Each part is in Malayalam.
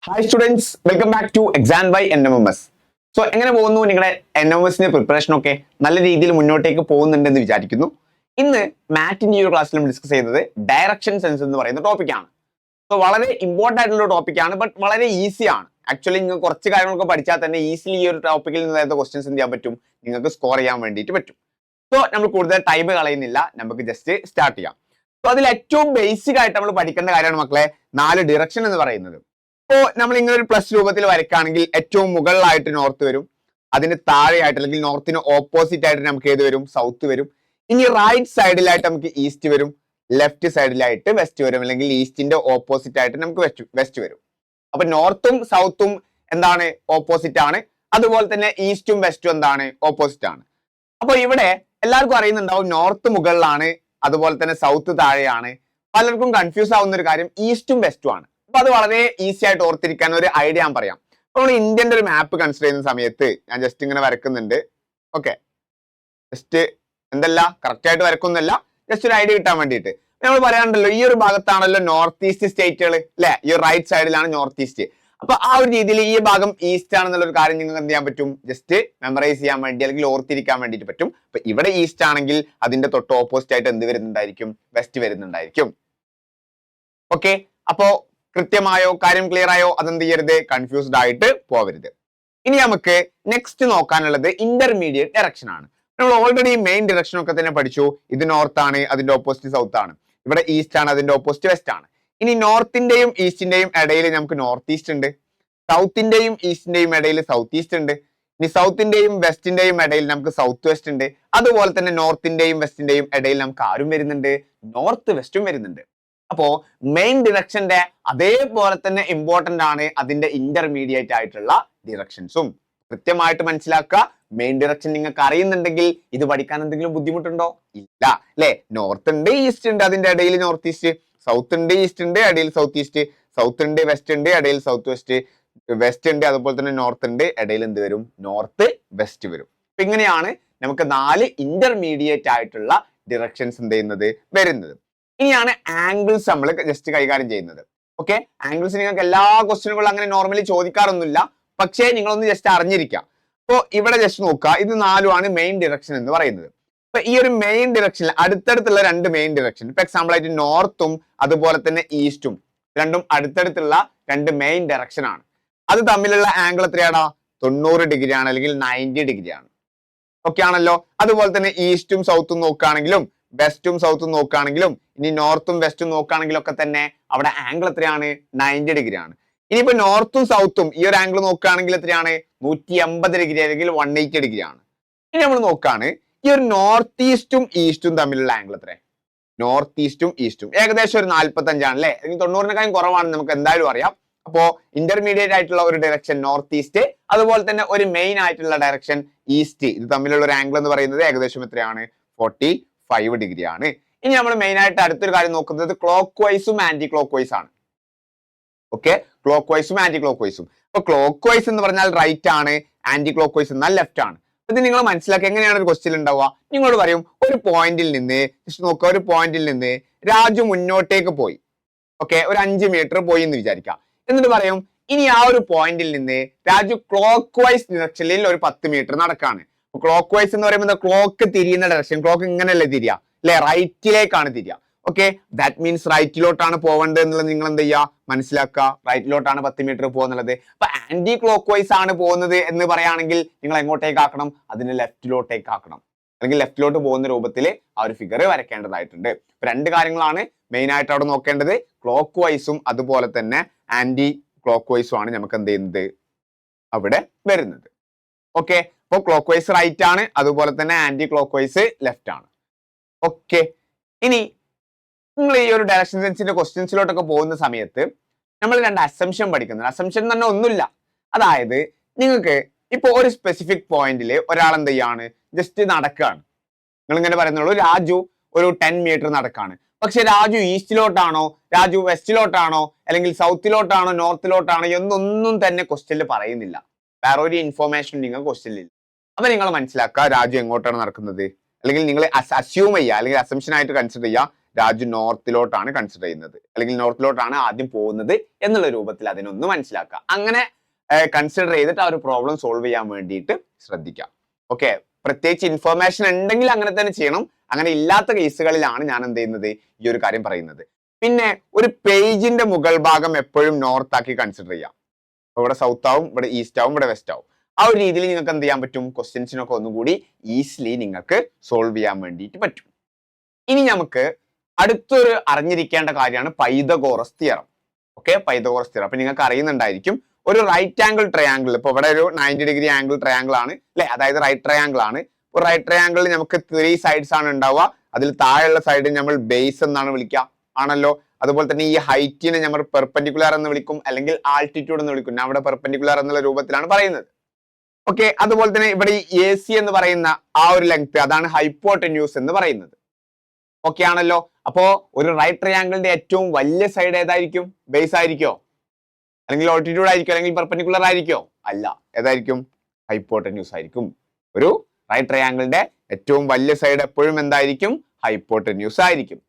Hi students, welcome back to exam by NMMS. So എങ്ങനെ പോകുന്നു നിങ്ങളുടെ NMMSന്റെ പ്രിപ്പറേഷൻ ഒക്കെ? നല്ല രീതിയിൽ മുന്നോട്ടേക്ക് പോകുന്നുണ്ടെന്ന് വിചാരിക്കുന്നു. ഇന്ന് മാറ്റിന്റെ ഈ ഒരു ക്ലാസ്സിൽ നമ്മൾ ഡിസ്കസ് ചെയ്യുന്നത് ഡയറക്ഷൻ സെൻസ് എന്ന് പറയുന്ന ടോപ്പിക്കാണ്. സോ വളരെ ഇമ്പോർട്ടൻ്റ് ആയിട്ടുള്ള ടോപ്പിക്കാണ്, ബട്ട് വളരെ ഈസിയാണ്. ആക്ച്വലി നിങ്ങൾക്ക് കുറച്ച് കാര്യങ്ങളൊക്കെ പഠിച്ചാൽ തന്നെ ഈസിലി ഈ ഒരു ടോപ്പിക്കിൽ നിന്ന് ക്വസ്റ്റ്യൻസ് എന്ത് ചെയ്യാൻ പറ്റും, നിങ്ങൾക്ക് സ്കോർ ചെയ്യാൻ വേണ്ടിയിട്ട് പറ്റും. സോ നമ്മൾ കൂടുതൽ ടൈം കളയുന്നില്ല, നമുക്ക് ജസ്റ്റ് സ്റ്റാർട്ട് ചെയ്യാം. സോ അതിൽ ഏറ്റവും ബേസിക് ആയിട്ട് നമ്മൾ പഠിക്കേണ്ട കാര്യമാണ് മക്കളെ 4 ഡിറക്ഷൻ എന്ന് പറയുന്നത്. ഇപ്പോൾ നമ്മൾ ഇങ്ങനെ ഒരു പ്ലസ് രൂപത്തിൽ വരയ്ക്കുകയാണെങ്കിൽ ഏറ്റവും മുകളിലായിട്ട് നോർത്ത് വരും, അതിന് താഴെയായിട്ട് അല്ലെങ്കിൽ നോർത്തിന് ഓപ്പോസിറ്റ് ആയിട്ട് നമുക്ക് ഏത് വരും, സൗത്ത് വരും. ഇനി റൈറ്റ് സൈഡിലായിട്ട് നമുക്ക് ഈസ്റ്റ് വരും, ലെഫ്റ്റ് സൈഡിലായിട്ട് വെസ്റ്റ് വരും, അല്ലെങ്കിൽ ഈസ്റ്റിന്റെ ഓപ്പോസിറ്റ് ആയിട്ട് നമുക്ക് വെസ്റ്റ് വരും. അപ്പൊ നോർത്തും സൗത്തും എന്താണ്, ഓപ്പോസിറ്റ് ആണ്. അതുപോലെ തന്നെ ഈസ്റ്റും വെസ്റ്റും എന്താണ്, ഓപ്പോസിറ്റ് ആണ്. അപ്പൊ ഇവിടെ എല്ലാവർക്കും അറിയുന്നുണ്ടാവും നോർത്ത് മുകളിലാണ്, അതുപോലെ തന്നെ സൗത്ത് താഴെയാണ്. പലർക്കും കൺഫ്യൂസ് ആവുന്ന ഒരു കാര്യം ഈസ്റ്റും വെസ്റ്റും ആണ്. അപ്പൊ അത് വളരെ ഈസി ആയിട്ട് ഓർത്തിരിക്കാൻ ഒരു ഐഡിയ ഞാൻ പറയാം. അപ്പൊ നമ്മൾ ഇന്ത്യന്റെ ഒരു മാപ്പ് കൺസിഡർ ചെയ്യുന്ന സമയത്ത് ഞാൻ ജസ്റ്റ് ഇങ്ങനെ വരക്കുന്നുണ്ട്. ഓക്കെ, ജസ്റ്റ് എന്തല്ല കറക്റ്റ് ആയിട്ട് വരക്കൊന്നുമല്ല, ജസ്റ്റ് ഒരു ഐഡിയ കിട്ടാൻ വേണ്ടിയിട്ട്. നമ്മൾ പറയാനുണ്ടല്ലോ ഈ ഒരു ഭാഗത്താണല്ലോ നോർത്ത് ഈസ്റ്റ് സ്റ്റേറ്റുകൾ അല്ലെ, ഈ റൈറ്റ് സൈഡിലാണ് നോർത്ത് ഈസ്റ്റ്. അപ്പൊ ആ ഒരു രീതിയിൽ ഈ ഭാഗം ഈസ്റ്റ് ആണെന്നുള്ള ഒരു കാര്യം നിങ്ങൾക്ക് എന്ത് ചെയ്യാൻ പറ്റും, ജസ്റ്റ് മെമ്മറൈസ് ചെയ്യാൻ വേണ്ടി അല്ലെങ്കിൽ ഓർത്തിരിക്കാൻ വേണ്ടിയിട്ട് പറ്റും. അപ്പൊ ഇവിടെ ഈസ്റ്റ് ആണെങ്കിൽ അതിന്റെ തൊട്ട് ഓപ്പോസിറ്റ് ആയിട്ട് എന്ത് വരുന്നുണ്ടായിരിക്കും, വെസ്റ്റ് വരുന്നുണ്ടായിരിക്കും. ഓക്കെ, അപ്പോ കൃത്യമായോ, കാര്യം ക്ലിയർ ആയോ? അതെന്ത് ചെയ്യരുത്, കൺഫ്യൂസ്ഡ് ആയിട്ട് പോവരുത്. ഇനി നമുക്ക് നെക്സ്റ്റ് നോക്കാനുള്ളത് ഇന്റർമീഡിയറ്റ് ഡയറക്ഷൻ ആണ്. നമ്മൾ ഓൾറെഡി മെയിൻ ഡയറക്ഷൻ ഒക്കെ തന്നെ പഠിച്ചു. ഇത് നോർത്ത് ആണ്, അതിന്റെ ഓപ്പോസിറ്റ് സൗത്ത് ആണ്. ഇവിടെ ഈസ്റ്റ് ആണ്, അതിന്റെ ഓപ്പോസിറ്റ് വെസ്റ്റ് ആണ്. ഇനി നോർത്തിന്റെയും ഈസ്റ്റിന്റെയും ഇടയിൽ നമുക്ക് നോർത്ത് ഈസ്റ്റ് ഉണ്ട്, സൗത്തിന്റെയും ഈസ്റ്റിന്റെയും ഇടയിൽ സൗത്ത് ഈസ്റ്റ് ഉണ്ട്. ഇനി സൗത്തിന്റെയും വെസ്റ്റിന്റെയും ഇടയിൽ നമുക്ക് സൗത്ത് വെസ്റ്റ് ഉണ്ട്. അതുപോലെ തന്നെ നോർത്തിന്റെയും വെസ്റ്റിന്റെയും ഇടയിൽ നമുക്ക് ആരും വരുന്നുണ്ട്, നോർത്ത് വെസ്റ്റും വരുന്നുണ്ട്. അപ്പോ മെയിൻ ഡിറക്ഷന്റെ അതേപോലെ തന്നെ ഇമ്പോർട്ടന്റ് ആണ് അതിന്റെ ഇന്റർമീഡിയറ്റ് ആയിട്ടുള്ള ഡിറക്ഷൻസും. കൃത്യമായിട്ട് മനസ്സിലാക്കുക. മെയിൻ ഡിറക്ഷൻ നിങ്ങൾക്ക് അറിയുന്നുണ്ടെങ്കിൽ ഇത് പഠിക്കാൻ എന്തെങ്കിലും ബുദ്ധിമുട്ടുണ്ടോ? ഇല്ല അല്ലെ. നോർത്ത് ഉണ്ട്, ഈസ്റ്റ് ഉണ്ട്, അതിന്റെ ഇടയിൽ നോർത്ത് ഈസ്റ്റ്. സൗത്ത് ഉണ്ട്, ഈസ്റ്റ് ഉണ്ട്, ഇടയിൽ സൗത്ത് ഈസ്റ്റ്. സൗത്ത് ഉണ്ട്, വെസ്റ്റ് ഉണ്ട്, ഇടയിൽ സൗത്ത് വെസ്റ്റ്. വെസ്റ്റ് ഉണ്ട്, അതുപോലെ തന്നെ നോർത്ത് ഉണ്ട്, ഇടയിൽ എന്ത് വരും, നോർത്ത് വെസ്റ്റ് വരും. അപ്പൊ ഇങ്ങനെയാണ് നമുക്ക് 4 ഇന്റർമീഡിയറ്റ് ആയിട്ടുള്ള ഡിറക്ഷൻസ് എന്ത് ചെയ്യുന്നത്, വരുന്നത്. ഇനിയാണ് ആംഗിൾസ് നമ്മൾ ജസ്റ്റ് കൈകാര്യം ചെയ്യുന്നത്. ഓക്കെ, ആംഗിൾസ് നിങ്ങൾക്ക് എല്ലാ ക്വസ്റ്റ്യനുകളും അങ്ങനെ നോർമലി ചോദിക്കാറൊന്നുമില്ല, പക്ഷേ നിങ്ങളൊന്ന് ജസ്റ്റ് അറിഞ്ഞിരിക്കുക. അപ്പോൾ ഇവിടെ ജസ്റ്റ് നോക്കുക, ഇത് 4ആണ് മെയിൻ ഡിറക്ഷൻ എന്ന് പറയുന്നത്. അപ്പൊ ഈ ഒരു മെയിൻ ഡിറക്ഷനിൽ അടുത്തടുത്തുള്ള 2 മെയിൻ ഡിറക്ഷൻ, ഇപ്പൊ എക്സാമ്പിൾ ആയിട്ട് നോർത്തും അതുപോലെ തന്നെ ഈസ്റ്റും രണ്ടും അടുത്തടുത്തുള്ള 2 മെയിൻ ഡയറക്ഷൻ ആണ്. അത് തമ്മിലുള്ള ആംഗിൾ എത്രയാണോ, 90 ഡിഗ്രി ആണ്, അല്ലെങ്കിൽ 90 ഡിഗ്രി ആണ്. ഓക്കെ ആണല്ലോ. അതുപോലെ തന്നെ ഈസ്റ്റും സൗത്തും നോക്കുകയാണെങ്കിലും വെസ്റ്റും സൗത്തും നോക്കുകയാണെങ്കിലും ഇനി നോർത്തും വെസ്റ്റും നോക്കുകയാണെങ്കിലും ഒക്കെ തന്നെ അവിടെ ആംഗിൾ എത്രയാണ്, 90 ഡിഗ്രി ആണ്. ഇനിയിപ്പോ നോർത്തും സൗത്തും ഈ ഒരു ആംഗിൾ നോക്കുകയാണെങ്കിൽ എത്രയാണ്, 180 ഡിഗ്രി അല്ലെങ്കിൽ 180 ഡിഗ്രി ആണ്. ഇനി നമ്മൾ നോക്കുകയാണ് ഈ ഒരു നോർത്ത് ഈസ്റ്റും ഈസ്റ്റും തമ്മിലുള്ള ആംഗിൾ എത്ര, നോർത്ത് ഈസ്റ്റും ഈസ്റ്റും ഏകദേശം ഒരു 45 ആണ് അല്ലെ, 90-നേക്കാളും കുറവാണെന്ന് നമുക്ക് എന്തായാലും അറിയാം. അപ്പോ ഇന്റർമീഡിയറ്റ് ആയിട്ടുള്ള ഒരു ഡയറക്ഷൻ നോർത്ത് ഈസ്റ്റ്, അതുപോലെ തന്നെ ഒരു മെയിൻ ആയിട്ടുള്ള ഡയറക്ഷൻ ഈസ്റ്റ്, ഇത് തമ്മിലുള്ള ഒരു ആംഗിൾ എന്ന് പറയുന്നത് ഏകദേശം എത്രയാണ്, 45 ഡിഗ്രി ആണ്. ഇനി നമ്മൾ മെയിൻ ആയിട്ട് അടുത്തൊരു കാര്യം നോക്കുന്നത് ക്ലോക്ക് വൈസും ആന്റി ക്ലോക്ക് വൈസ് ആണ്. ഓക്കെ, ക്ലോക്ക് വൈസും ആന്റി ക്ലോക്ക് വൈസും. അപ്പൊ ക്ലോക്ക് വൈസ് എന്ന് പറഞ്ഞാൽ റൈറ്റ് ആണ്, ആന്റി ക്ലോക്ക് വൈസ് എന്നാൽ ലെഫ്റ്റ് ആണ്. ഇത് നിങ്ങൾ മനസ്സിലാക്കി എങ്ങനെയാണ് ഒരു ക്വസ്റ്റ്യൻ ഉണ്ടാവുക, നിങ്ങളോട് പറയും ഒരു പോയിന്റിൽ നിന്ന് ജസ്റ്റ് നോക്കുക, ഒരു പോയിന്റിൽ നിന്ന് രാജു മുന്നോട്ടേക്ക് പോയി. ഓക്കെ, ഒരു 5 മീറ്റർ പോയി എന്ന് വിചാരിക്കാം. എന്നിട്ട് പറയും ഇനി ആ ഒരു പോയിന്റിൽ നിന്ന് രാജു ക്ലോക്ക് വൈസ് ഡിറക്ഷനിൽ ഒരു 10 മീറ്റർ നടക്കാണ്. ക്ലോക്ക് വൈസ് എന്ന് പറയുമ്പോൾ ക്ലോക്ക് തിരിയുന്ന ഡയറക്ഷൻ, ക്ലോക്ക് ഇങ്ങനെയല്ലേ തിരിയാ അല്ലെ, റൈറ്റിലേക്കാണ് തിരിയാ. ഓക്കെ, ദാറ്റ് മീൻസ് റൈറ്റിലോട്ടാണ് പോവേണ്ടത് എന്നുള്ളത് നിങ്ങൾ എന്ത് ചെയ്യുക, മനസ്സിലാക്കുക. റൈറ്റിലോട്ടാണ് 10 മീറ്റർ പോകുന്നുള്ളത്. അപ്പൊ ആന്റി ക്ലോക്ക് വൈസ് ആണ് പോകുന്നത് എന്ന് പറയുകയാണെങ്കിൽ നിങ്ങൾ എങ്ങോട്ടേക്ക് ആക്കണം, അതിന് ലെഫ്റ്റിലോട്ടേക്ക് ആക്കണം, അല്ലെങ്കിൽ ലെഫ്റ്റിലോട്ട് പോകുന്ന രൂപത്തിൽ ആ ഒരു ഫിഗർ വരയ്ക്കേണ്ടതായിട്ടുണ്ട്. ഇപ്പൊ 2 കാര്യങ്ങളാണ് മെയിൻ ആയിട്ട് അവിടെ നോക്കേണ്ടത്, ക്ലോക്ക് വൈസും അതുപോലെ തന്നെ ആന്റി ക്ലോക്ക് വൈസും ആണ് നമുക്ക് എന്ത് ചെയ്യുന്നത് അവിടെ വരുന്നത്. ഓക്കെ, അപ്പൊ ക്ലോക്ക് വൈസ് റൈറ്റ് ആണ്, അതുപോലെ തന്നെ ആന്റി ക്ലോക്ക് വൈസ് ലെഫ്റ്റ് ആണ്. ഓക്കെ, ഇനി നിങ്ങൾ ഈ ഒരു ഡയറക്ഷൻ സെൻസിന്റെ ക്വസ്റ്റ്യൻസിലോട്ടൊക്കെ പോകുന്ന സമയത്ത് നമ്മൾ 2 അസംഷൻ പഠിക്കുന്നുണ്ട്. അസംഷൻ തന്നെ ഒന്നുമില്ല, അതായത് നിങ്ങൾക്ക് ഇപ്പൊ ഒരു സ്പെസിഫിക് പോയിന്റിൽ ഒരാൾ എന്ത് ചെയ്യാണ്, ജസ്റ്റ് നടക്കുകയാണ്. നിങ്ങൾ ഇങ്ങനെ പറയുന്നുള്ളൂ രാജു ഒരു 10 മീറ്റർ നടക്കാണ്. പക്ഷെ രാജു ഈസ്റ്റിലോട്ടാണോ, രാജു വെസ്റ്റിലോട്ടാണോ, അല്ലെങ്കിൽ സൗത്തിലോട്ടാണോ, നോർത്തിലോട്ടാണോ എന്നൊന്നും തന്നെ ക്വസ്റ്റ്യനിൽ പറയുന്നില്ല. വേറെ ഒരു ഇൻഫോർമേഷൻ നിങ്ങൾ ക്വസ്റ്റ്യനിൽ. അപ്പൊ നിങ്ങൾ മനസ്സിലാക്കുക രാജു എങ്ങോട്ടാണ് നടക്കുന്നത്, അല്ലെങ്കിൽ നിങ്ങൾ അസ്യൂം ചെയ്യുക, അല്ലെങ്കിൽ അസംഷൻ ആയിട്ട് കൺസിഡർ ചെയ്യുക രാജു നോർത്തിലോട്ടാണ് കൺസിഡർ ചെയ്യുന്നത്, അല്ലെങ്കിൽ നോർത്തിലോട്ടാണ് ആദ്യം പോകുന്നത് എന്നുള്ള രൂപത്തിൽ അതിനൊന്ന് മനസ്സിലാക്കുക. അങ്ങനെ കൺസിഡർ ചെയ്തിട്ട് ആ ഒരു പ്രോബ്ലം സോൾവ് ചെയ്യാൻ വേണ്ടിയിട്ട് ശ്രദ്ധിക്കാം. ഓക്കെ, പ്രത്യേകിച്ച് ഇൻഫർമേഷൻ ഉണ്ടെങ്കിൽ അങ്ങനെ തന്നെ ചെയ്യണം. അങ്ങനെ ഇല്ലാത്ത കേസുകളിലാണ് ഞാൻ എന്ത് ചെയ്യുന്നത്, ഈ ഒരു കാര്യം പറയുന്നത്. പിന്നെ ഒരു പേജിന്റെ മുകൾ ഭാഗം എപ്പോഴും നോർത്ത് ആക്കി കൺസിഡർ ചെയ്യാം. ഇവിടെ സൗത്ത് ആവും, ഇവിടെ ഈസ്റ്റ് ആവും, ഇവിടെ വെസ്റ്റ് ആവും. ആ ഒരു രീതിയിൽ നിങ്ങൾക്ക് എന്ത് ചെയ്യാൻ പറ്റും, ക്വസ്റ്റ്യൻസിനൊക്കെ ഒന്നുകൂടി ഈസിലി നിങ്ങൾക്ക് സോൾവ് ചെയ്യാൻ വേണ്ടിയിട്ട് പറ്റും. ഇനി നമുക്ക് അടുത്തൊരു അറിഞ്ഞിരിക്കേണ്ട കാര്യമാണ് Pythagoras theorem. Okay, Pythagoras theorem. അപ്പൊ നിങ്ങൾക്ക് അറിയുന്നുണ്ടായിരിക്കും, ഒരു റൈറ്റ് ആംഗിൾ ട്രയാംഗിൾ, ഇപ്പൊ ഇവിടെ ഒരു 90 ഡിഗ്രി ആംഗിൾ ട്രയാംഗിൾ ആണ് അല്ലെ, അതായത് റൈറ്റ് ട്രയാംഗിൾ ആണ്. ഒരു റൈറ്റ് ട്രയാംഗിളിൽ നമുക്ക് 3 സൈഡ്സ് ആണ് ഉണ്ടാവുക. അതിൽ താഴെയുള്ള സൈഡ് നമ്മൾ ബേസ് എന്നാണ് വിളിക്കുക, ആണല്ലോ. അതുപോലെ തന്നെ ഈ ഹൈറ്റിനെ നമ്മൾ പെർപെൻഡിക്കുലർ എന്ന് വിളിക്കും, അല്ലെങ്കിൽ ആൾട്ടിറ്റ്യൂഡ് എന്ന് വിളിക്കും. അവിടെ പെർപെൻഡിക്കുലർ എന്നുള്ള രൂപത്തിലാണ് പറയുന്നത്. ഓക്കെ, അതുപോലെ തന്നെ ഇവിടെ ഈ AC എന്ന് പറയുന്ന ആ ഒരു ലെങ്ത്, അതാണ് ഹൈപ്പോടെന്യൂസ് എന്ന് പറയുന്നത്. ഓക്കെ ആണല്ലോ. അപ്പോ ഒരു റൈറ്റ് ട്രയാംഗിളിന്റെ ഏറ്റവും വലിയ സൈഡ് ഏതായിരിക്കും, ബേസ് ആയിരിക്കോ, അല്ലെങ്കിൽ ഓൾട്ടിറ്റ്യൂഡ് ആയിരിക്കും, അല്ലെങ്കിൽ പെർപെൻഡിക്കുലർ ആയിരിക്കോ? അല്ല, ഏതായിരിക്കും? ഹൈപ്പോടെന്യൂസ് ആയിരിക്കും. ഒരു റൈറ്റ് ട്രയാംഗിളിന്റെ ഏറ്റവും വലിയ സൈഡ് എപ്പോഴും എന്തായിരിക്കും, ഹൈപ്പോടെന്യൂസ് ആയിരിക്കും.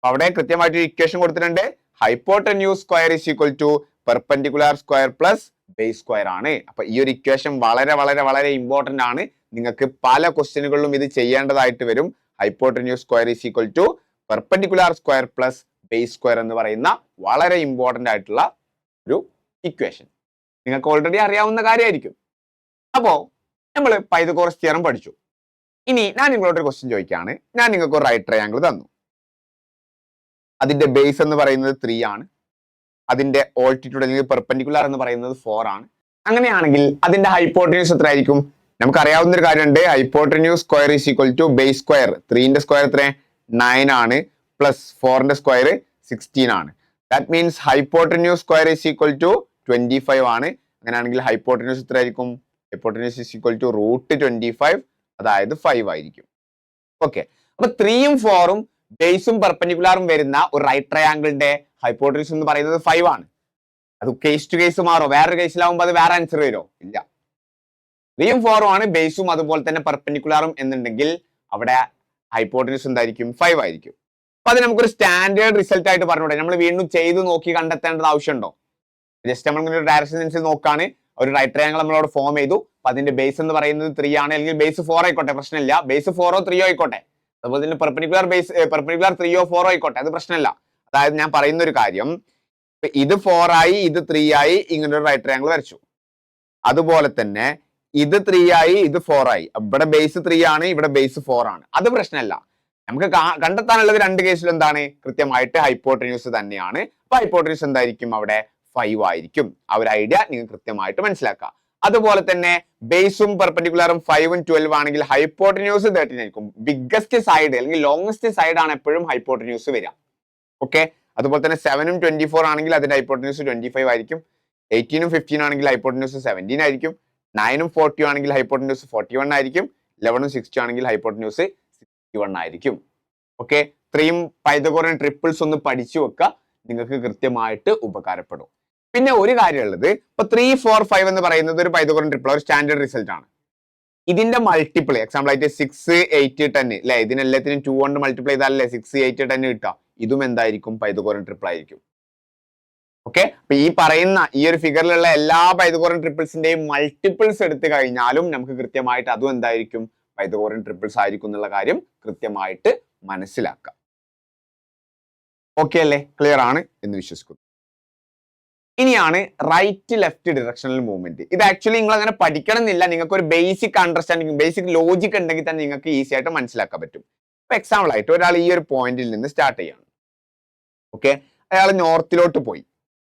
അവിടെ കൃത്യമായിട്ട് ഇക്വേഷൻ കൊടുത്തിട്ടുണ്ട്, hypotenuse square is equal to perpendicular square plus base square ആണ്. അപ്പൊ ഈ ഒരു ഇക്വേഷൻ വളരെ വളരെ വളരെ ഇമ്പോർട്ടന്റ് ആണ്. നിങ്ങൾക്ക് പല ക്വസ്റ്റ്യനുകളിലും ഇത് ചെയ്യേണ്ടതായിട്ട് വരും. Hypotenuse square is equal to perpendicular square plus base square എന്ന് പറയുന്ന വളരെ ഇമ്പോർട്ടന്റ് ആയിട്ടുള്ള ഒരു ഇക്വേഷൻ നിങ്ങൾക്ക് ഓൾറെഡി അറിയാവുന്ന കാര്യമായിരിക്കും. അപ്പോ നമ്മൾ പൈതഗോറസ് തിയറം പഠിച്ചു. ഇനി ഞാൻ നിങ്ങളോട് ഒരു ക്വസ്റ്റ്യൻ ചോദിക്കുകയാണ്. ഞാൻ നിങ്ങൾക്ക് ഒരു റൈറ്റ് ട്രയാംഗിൾ തന്നു. അതിന്റെ ബേസ് എന്ന് പറയുന്നത് 3 ആണ്. അതിന്റെ ഓൾട്ടിറ്റ്യൂഡ് അല്ലെങ്കിൽ പെർപെൻഡിക്കുലർ എന്ന് പറയുന്നത് 4 ആണ്. അങ്ങനെയാണെങ്കിൽ അതിന്റെ ഹൈപ്പോട്ടന്യൂസ് എത്ര ആയിരിക്കും? നമുക്ക് അറിയാവുന്ന ഒരു കാര്യമുണ്ട്, hypotenuse square is equal to base square. 3ന്റെ സ്ക്വയർ എത്ര? 9 ആണ്, പ്ലസ് 4ന്റെ സ്ക്വയർ 16 ആണ്. That means hypotenuse square is equal to 25 ആണ്. അങ്ങനെയാണെങ്കിൽ ഹൈപ്പോട്ടന്യൂസ് എത്ര ആയിരിക്കും? ഹൈപ്പോട്ടന്യൂസ് ഈസ് ഈക്വൽ ടു √25, അതായത് 5 ആയിരിക്കും. ഓക്കെ, അപ്പൊ 3ഉം 4ഉം ബേസും പെർപെൻഡിക്കുലറും വരുന്ന ഒരു റൈറ്റ് ട്രയാംഗിളിന്റെ ഹൈപ്പോട്ടന്യൂസ് എന്ന് പറയുന്നത് 5 ആണ്. അത് കേസ് ടു കേസ് മാറോ? വേറൊരു കേസിലാവുമ്പോൾ അത് വേറെ ആൻസർ വരുമോ? ഇല്ല. 3ഉം 4ഉം ആണ് ബേസും അതുപോലെ തന്നെ പെർപെൻഡിക്കുലറും എന്നുണ്ടെങ്കിൽ അവിടെ ഹൈപ്പോട്ടന്യൂസ് എന്തായിരിക്കും? 5 ആയിരിക്കും. അപ്പൊ അത് നമുക്കൊരു സ്റ്റാൻഡേർഡ് റിസൾട്ട് ആയിട്ട് പറഞ്ഞൂടെ? നമ്മൾ വീണ്ടും ചെയ്ത് നോക്കി കണ്ടെത്തേണ്ടത് ആവശ്യമുണ്ടോ? ജസ്റ്റ് നമ്മൾ ഒരു ഡയറക്ഷൻ സെൻസിൽ നോക്കാണ്, ഒരു റൈറ്റ് ട്രയാംഗിൾ നമ്മളോട് ഫോം ചെയ്തു. അപ്പൊ അതിന്റെ ബേസ് എന്ന് പറയുന്നത് 3 ആണ്, അല്ലെങ്കിൽ ബേസ് 4 ആയിക്കോട്ടെ, പ്രശ്നമില്ല. ബേസ് 4ഓ 3ഓ ആയിക്കോട്ടെ. അതുപോലെ തന്നെ പെർപെൻഡിക്കുലർ 3ഓ 4ഓ ആയിക്കോട്ടെ, അത് പ്രശ്നമില്ല. അതായത് ഞാൻ പറയുന്ന ഒരു കാര്യം, ഇത് 4 ആയി, ഇത് 3 ആയി, ഇങ്ങനെ ഒരു റൈറ്റ് ട്രയാംഗിൾ വരച്ചു. അതുപോലെ തന്നെ ഇത് 3 ആയി, ഇത് 4 ആയി. ഇവിടെ ബേസ് 3 ആണ്, ഇവിടെ ബേസ് 4 ആണ്. അത് പ്രശ്നമല്ല. നമുക്ക് കണ്ടെത്താനുള്ളത് 2 കേസിൽ എന്താണ്? കൃത്യമായിട്ട് ഹൈപ്പോട്ടന്യൂസ് തന്നെയാണ്. അപ്പൊ ഹൈപ്പോട്ടന്യൂസ് എന്തായിരിക്കും? അവിടെ 5 ആയിരിക്കും. ആ ഒരു ഐഡിയ നിങ്ങൾ കൃത്യമായിട്ട് മനസ്സിലാക്കുക. അതുപോലെ തന്നെ ബേസും പെർപെൻഡിക്കുലറും 5ഉം 12 ആണെങ്കിൽ ഹൈപ്പോട്ടന്യൂസ് 13 ആയിരിക്കും. ബിഗ്ഗസ്റ്റ് സൈഡ് അല്ലെങ്കിൽ ലോങ്സ്റ്റ് സൈഡ് ആണ് എപ്പോഴും ഹൈപ്പോട്ടന്യൂസ് വരിക. ഓക്കെ, അതുപോലെ തന്നെ 7ഉം 24 ആണെങ്കിൽ അതിന്റെ ഹൈപ്പോട്ടന്യൂസ് 25 ആയിരിക്കും. 18ഉം 15 ആണെങ്കിൽ ഹൈപ്പോട്ടന്യൂസ് 17 ആയിരിക്കും. 9ഉം 40 ആണെങ്കിൽ ഹൈപ്പോട്ടന്യൂസ് 41 ആയിരിക്കും. 11ഉം 60 ആണെങ്കിൽ ഹൈപ്പോട്ടന്യൂസ് 61 ആയിരിക്കും. ഓക്കെ, ഇത്രയും പൈതഗോറിയൻ ട്രിപ്പിൾസ് ഒന്ന് പഠിച്ചു വെക്കുക, നിങ്ങൾക്ക് കൃത്യമായിട്ട് ഉപകാരപ്പെടും. പിന്നെ ഒരു കാര്യമുള്ളത്, ഇപ്പൊ 3, 4, 5 എന്ന് പറയുന്നത് ഒരു പൈതഗോറിയൻ ട്രിപ്പിൾ, ഒരു സ്റ്റാൻഡേർഡ് റിസൾട്ട് ആണ്. ഇതിന്റെ മൾട്ടിപ്പിൾ എക്സാമ്പിൾ ആയിട്ട് 6, 8, 10 അല്ലെ, ഇതിനെല്ലാത്തിനും 2 കൊണ്ട് മൾട്ടിപ്ലൈ ചെയ്താലല്ലേ 6, 8, 10 കിട്ടുക. ഇതും എന്തായിരിക്കും? പൈതഗോറിയൻ ട്രിപ്പിൾ ആയിരിക്കും. ഓക്കെ, അപ്പൊ ഈ പറയുന്ന ഈ ഒരു ഫിഗറിലുള്ള എല്ലാ പൈതഗോറിയൻ ട്രിപ്പിൾസിന്റെയും മൾട്ടിപ്പിൾസ് എടുത്തു കഴിഞ്ഞാലും നമുക്ക് കൃത്യമായിട്ട് അതും എന്തായിരിക്കും? പൈതഗോറിയൻ ട്രിപ്പിൾസ് ആയിരിക്കും എന്നുള്ള കാര്യം കൃത്യമായിട്ട് മനസ്സിലാക്കാം. ഓക്കെ അല്ലേ? ക്ലിയർ ആണ് എന്ന് വിശ്വസിക്കുന്നു. ഇനിയാണ് റൈറ്റ് ലെഫ്റ്റ് ഡിറക്ഷണൽ മൂവ്മെന്റ്. ഇത് ആക്ച്വലി നിങ്ങൾ അങ്ങനെ പഠിക്കണം എന്നില്ല. നിങ്ങൾക്ക് ഒരു ബേസിക് അണ്ടർസ്റ്റാൻഡിങ്, ബേസിക് ലോജിക് ഉണ്ടെങ്കിൽ തന്നെ നിങ്ങൾക്ക് ഈസി ആയിട്ട് മനസ്സിലാക്കാൻ പറ്റും. ഇപ്പൊ എക്സാമ്പിൾ ആയിട്ട് ഒരാൾ ഈ ഒരു പോയിന്റിൽ നിന്ന് സ്റ്റാർട്ട് ചെയ്യാണ്. ഓക്കെ, അയാൾ നോർത്തിലോട്ട് പോയി.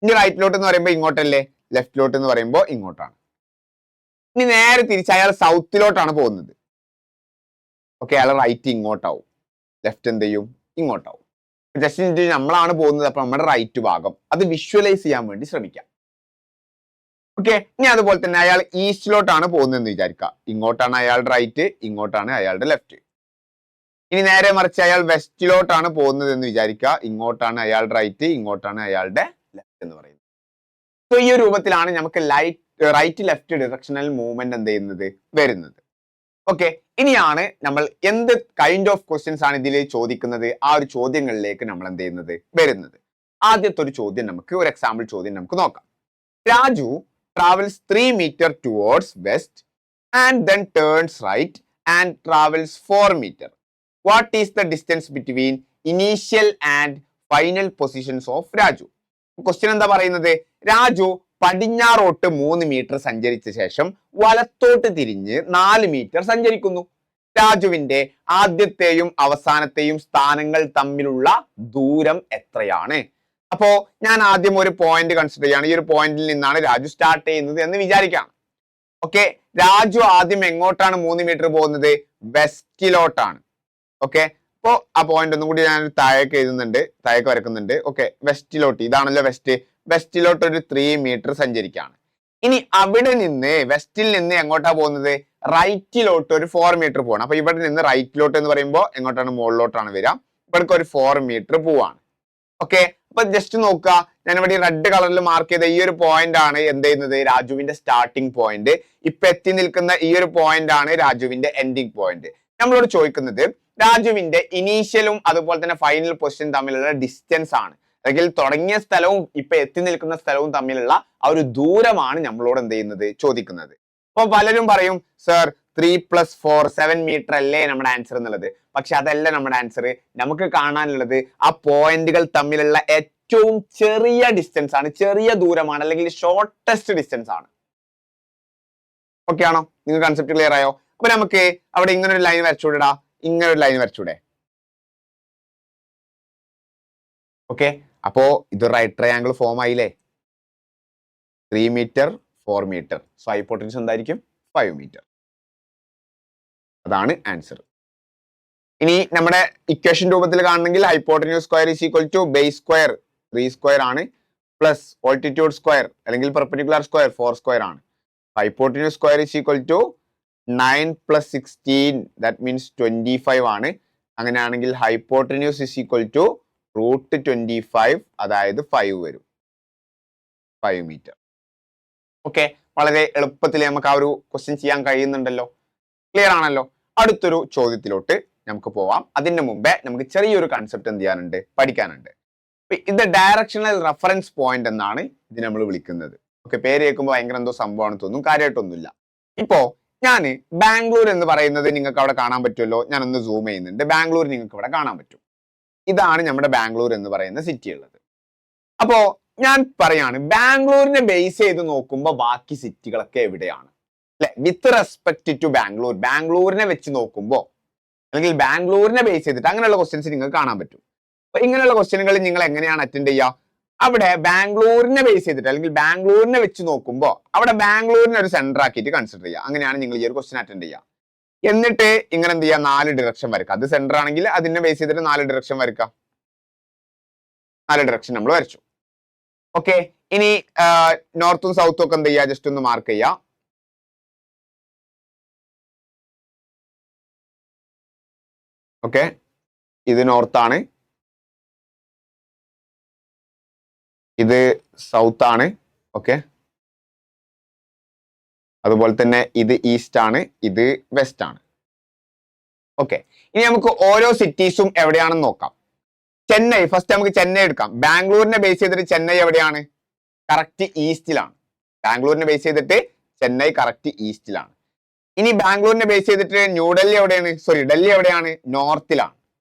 ഇനി റൈറ്റിലോട്ട് എന്ന് പറയുമ്പോൾ ഇങ്ങോട്ടല്ലേ, ലെഫ്റ്റിലോട്ട് എന്ന് പറയുമ്പോൾ ഇങ്ങോട്ടാണ്. ഇനി നേരെ തിരിച്ച് അയാൾ സൗത്തിലോട്ടാണ് പോകുന്നത്. ഓക്കെ, അയാൾ റൈറ്റ് ഇങ്ങോട്ടാവും, ലെഫ്റ്റ് എന്ത് ചെയ്യും? ഇങ്ങോട്ടാവും. ജസ്റ്റ് നമ്മളാണ് പോകുന്നത്, അപ്പൊ നമ്മുടെ റൈറ്റ് ഭാഗം അത് വിഷ്വലൈസ് ചെയ്യാൻ വേണ്ടി ശ്രമിക്കാം. ഓക്കെ, ഇനി അതുപോലെ തന്നെ അയാൾ ഈസ്റ്റിലോട്ടാണ് പോകുന്നതെന്ന് വിചാരിക്കുക. ഇങ്ങോട്ടാണ് അയാളുടെ റൈറ്റ്, ഇങ്ങോട്ടാണ് അയാളുടെ ലെഫ്റ്റ്. ഇനി നേരെ മറിച്ച് അയാൾ വെസ്റ്റിലോട്ടാണ് പോകുന്നത് എന്ന് വിചാരിക്കുക. ഇങ്ങോട്ടാണ് അയാളുടെ റൈറ്റ്, ഇങ്ങോട്ടാണ് അയാളുടെ ലെഫ്റ്റ് എന്ന് പറയുന്നത്. സോ ഈ ഒരു രൂപത്തിലാണ് നമുക്ക് റൈറ്റ് ലെഫ്റ്റ് ഡിറക്ഷണൽ മൂവ്മെന്റ് എന്ത് ചെയ്യുന്നത്? വരുന്നത്. ഓക്കെ, ഇനിയാണ് നമ്മൾ എന്ത് കൈൻഡ് ഓഫ് ക്വസ്റ്റ്യൻസ് ആണ് ഇതിൽ ചോദിക്കുന്നത്, ആ ഒരു ചോദ്യങ്ങളിലേക്ക് നമ്മൾ എന്ത് ചെയ്യുന്നത് വരുന്നത്. ആദ്യത്തെ ഒരു ചോദ്യം നമുക്ക് ഒരു എക്സാമ്പിൾ ചോദ്യം നമുക്ക് നോക്കാം. Raju travels 3 meter towards west and then turns right and travels 4 meter. What is the distance between initial and final positions of Raju? Question എന്താ പറയുന്നത്, രാജു പടിഞ്ഞാറോട്ട് 3 മീറ്റർ സഞ്ചരിച്ച ശേഷം വലത്തോട്ട് തിരിഞ്ഞ് 4 മീറ്റർ സഞ്ചരിക്കുന്നു. രാജുവിന്റെ ആദ്യത്തെയും അവസാനത്തെയും സ്ഥാനങ്ങൾ തമ്മിലുള്ള ദൂരം എത്രയാണ്? അപ്പോ ഞാൻ ആദ്യം ഒരു പോയിന്റ് കൺസിഡർ ചെയ്യാണ്. ഈ ഒരു പോയിന്റിൽ നിന്നാണ് രാജു സ്റ്റാർട്ട് ചെയ്യുന്നത് എന്ന് വിചാരിക്കാം. ഓക്കെ, രാജു ആദ്യം എങ്ങോട്ടാണ് 3 മീറ്റർ പോകുന്നത്? വെസ്റ്റിലോട്ടാണ്. ഓക്കെ, അപ്പോ ആ പോയിന്റ് ഒന്നും കൂടി ഞാൻ താഴേക്ക് എഴുതുന്നുണ്ട്, താഴേക്ക് വരക്കുന്നുണ്ട്. ഓക്കെ, വെസ്റ്റിലോട്ട്, ഇതാണല്ലോ വെസ്റ്റ്, വെസ്റ്റിലോട്ട് ഒരു 3 മീറ്റർ സഞ്ചരിക്കുകയാണ്. ഇനി അവിടെ നിന്ന് വെസ്റ്റിൽ നിന്ന് എങ്ങോട്ടാ പോകുന്നത്? റൈറ്റിലോട്ട് ഒരു 4 മീറ്റർ പോകണം. അപ്പൊ ഇവിടെ നിന്ന് റൈറ്റിലോട്ട് എന്ന് പറയുമ്പോൾ എങ്ങോട്ടാണ്? മുകളിലോട്ടാണ് വരിക. ഇവിടേക്ക് ഒരു 4 മീറ്റർ പോവാണ്. ഓക്കെ, അപ്പൊ ജസ്റ്റ് നോക്കുക, ഞാൻ ഇവിടെ റെഡ് കളറിൽ മാർക്ക് ചെയ്ത ഈ ഒരു പോയിന്റ് ആണ് എന്ത് ചെയ്യുന്നത്? രാജുവിന്റെ സ്റ്റാർട്ടിംഗ് പോയിന്റ്. ഇപ്പൊ എത്തി നിൽക്കുന്ന ഈ ഒരു പോയിന്റ് ആണ് രാജുവിന്റെ എൻഡിങ് പോയിന്റ്. നമ്മളോട് ചോദിക്കുന്നത് രാജുവിന്റെ ഇനീഷ്യലും അതുപോലെ തന്നെ ഫൈനൽ പൊസിഷൻ തമ്മിലുള്ള ഡിസ്റ്റൻസ് ആണ്, അല്ലെങ്കിൽ തുടങ്ങിയ സ്ഥലവും ഇപ്പൊ എത്തി നിൽക്കുന്ന സ്ഥലവും തമ്മിലുള്ള ആ ഒരു ദൂരമാണ് നമ്മളോട് എന്ത് ചെയ്യുന്നത്? ചോദിക്കുന്നത്. അപ്പൊ പലരും പറയും, സർ 3 + 4 7 മീറ്റർ അല്ലേ നമ്മുടെ ആൻസർ എന്നുള്ളത്. പക്ഷെ അതല്ല നമ്മുടെ ആൻസർ. നമുക്ക് കാണാനുള്ളത് ആ പോയിന്റുകൾ തമ്മിലുള്ള ഏറ്റവും ചെറിയ ഡിസ്റ്റൻസ് ആണ്, ചെറിയ ദൂരമാണ്, അല്ലെങ്കിൽ ഷോർട്ടസ്റ്റ് ഡിസ്റ്റൻസ് ആണ്. ഓക്കെ ആണോ? നിങ്ങൾ കൺസെപ്റ്റ് ക്ലിയർ ആയോ? അപ്പൊ നമുക്ക് അവിടെ ഇങ്ങനെ ഒരു ലൈൻ വരച്ചുകൂടാ, ഇങ്ങനെ ഒരു ലൈൻ വരച്ചൂടെ? ഓക്കെ, അപ്പോ ഇത് റൈറ്റ് ട്രയാങ്കിൾ ഫോം ആയില്ലേ? 3 മീറ്റർ 4 മീറ്റർ. സോ ഹൈപ്പോട്ടൻസ് എന്തായിരിക്കും? 5 മീറ്റർ. അതാണ് ആൻസർ. ഇനി നമ്മുടെ ഇക്വേഷൻ രൂപത്തിൽ കാണണമെങ്കിൽ hypotenuse square is equal to base square 3 square ആണ്, പ്ലസ് ഓൾട്ടിറ്റ്യൂഡ് സ്ക്വയർ അല്ലെങ്കിൽ പെർപെൻഡിക്കുലർ സ്ക്വയർ 4 സ്ക്വയർ ആണ്. Hypotenuse square is equal to 9 + 16 that means 25 ആണ്. അങ്ങനെയാണെങ്കിൽ ഹൈപ്പോട്ടന്യൂസ് ഈസ് ഈക്വൽ ടു √25, അതായത് 5 വരും, 5 മീറ്റർ. ഓക്കെ, വളരെ എളുപ്പത്തിൽ നമുക്ക് ആ ഒരു ക്വസ്റ്റ്യൻ ചെയ്യാൻ കഴിയുന്നുണ്ടല്ലോ. ക്ലിയർ ആണല്ലോ? അടുത്തൊരു ചോദ്യത്തിലോട്ട് നമുക്ക് പോവാം. അതിന് മുമ്പേ നമുക്ക് ചെറിയൊരു കൺസെപ്റ്റ് എന്ത് ചെയ്യാനുണ്ട്? പഠിക്കാനുണ്ട്. ഇത് ഡയറക്ഷണൽ റെഫറൻസ് പോയിന്റ് എന്നാണ് ഇത് നമ്മൾ വിളിക്കുന്നത്. ഓക്കെ, പേര് കേൾക്കുമ്പോൾ ഭയങ്കര എന്തോ സംഭവമാണ് തോന്നും, കാര്യമായിട്ടൊന്നുമില്ല. ഇപ്പോ ഞാൻ ബാംഗ്ലൂർ എന്ന് പറയുന്നത് നിങ്ങൾക്ക് അവിടെ കാണാൻ പറ്റുമല്ലോ. ഞാനൊന്ന് സൂം ചെയ്യുന്നുണ്ട്. ബാംഗ്ലൂർ നിങ്ങൾക്ക് ഇവിടെ കാണാൻ പറ്റും. ഇതാണ് നമ്മുടെ ബാംഗ്ലൂർ എന്ന് പറയുന്ന സിറ്റി ഉള്ളത്. അപ്പോ ഞാൻ പറയാണ്, ബാംഗ്ലൂരിനെ ബേസ് ചെയ്ത് നോക്കുമ്പോൾ ബാക്കി സിറ്റികളൊക്കെ എവിടെയാണ് അല്ലെ? വിത്ത് റെസ്പെക്ട് ടു ബാംഗ്ലൂർ, ബാംഗ്ലൂരിനെ വെച്ച് നോക്കുമ്പോൾ, അല്ലെങ്കിൽ ബാംഗ്ലൂരിനെ ബേസ് ചെയ്തിട്ട് അങ്ങനെയുള്ള ക്വസ്റ്റ്യൻസ് നിങ്ങൾക്ക് കാണാൻ പറ്റും. അപ്പൊ ഇങ്ങനെയുള്ള ക്വസ്റ്റ്യനുകൾ നിങ്ങൾ എങ്ങനെയാണ് അറ്റൻഡ് ചെയ്യുക? അവിടെ ബാംഗ്ലൂരിനെ ബേസ് ചെയ്തിട്ട് അല്ലെങ്കിൽ ബാംഗ്ലൂരിനെ വെച്ച് നോക്കുമ്പോൾ അവിടെ ബാംഗ്ലൂരിനെ ഒരു സെന്റർ ആക്കിയിട്ട് കൺസിഡർ ചെയ്യുക. അങ്ങനെയാണ് നിങ്ങൾ ഈ ഒരു ക്വസ്റ്റ്യൻ അറ്റൻഡ് ചെയ്യുക. എന്നിട്ട് ഇങ്ങനെ എന്ത് ചെയ്യുക? 4 ഡിറക്ഷൻ വരക്കുക. അത് സെന്റർ ആണെങ്കിൽ അതിനെ ബേസ് ചെയ്തിട്ട് 4 ഡിറക്ഷൻ വരക്കുക. 4 ഡിറക്ഷൻ നമ്മൾ വരച്ചു. ഓക്കെ, ഇനി നോർത്തും സൗത്തും ഒക്കെ എന്ത് ചെയ്യുക? ജസ്റ്റ് ഒന്ന് മാർക്ക് ചെയ്യുക. ഓക്കെ, ഇത് നോർത്താണ്, ഇത് സൗത്ത് ആണ്. ഓക്കെ, അതുപോലെ തന്നെ ഇത് ഈസ്റ്റ് ആണ്, ഇത് വെസ്റ്റ് ആണ്. ഓക്കെ, ഇനി നമുക്ക് ഓരോ സിറ്റീസും എവിടെയാണെന്ന് നോക്കാം. ചെന്നൈ, ഫസ്റ്റ് നമുക്ക് ചെന്നൈ എടുക്കാം. ബാംഗ്ലൂരിനെ ബേസ് ചെയ്തിട്ട് ചെന്നൈ എവിടെയാണ്? കറക്റ്റ് ഈസ്റ്റിലാണ്. ബാംഗ്ലൂരിനെ ബേസ് ചെയ്തിട്ട് ചെന്നൈ കറക്റ്റ് ഈസ്റ്റിലാണ്. ഇനി ബാംഗ്ലൂരിനെ ബേസ് ചെയ്തിട്ട് ന്യൂഡൽഹി എവിടെയാണ്? ഡൽഹി എവിടെയാണ്? നോർത്തിലാണ്.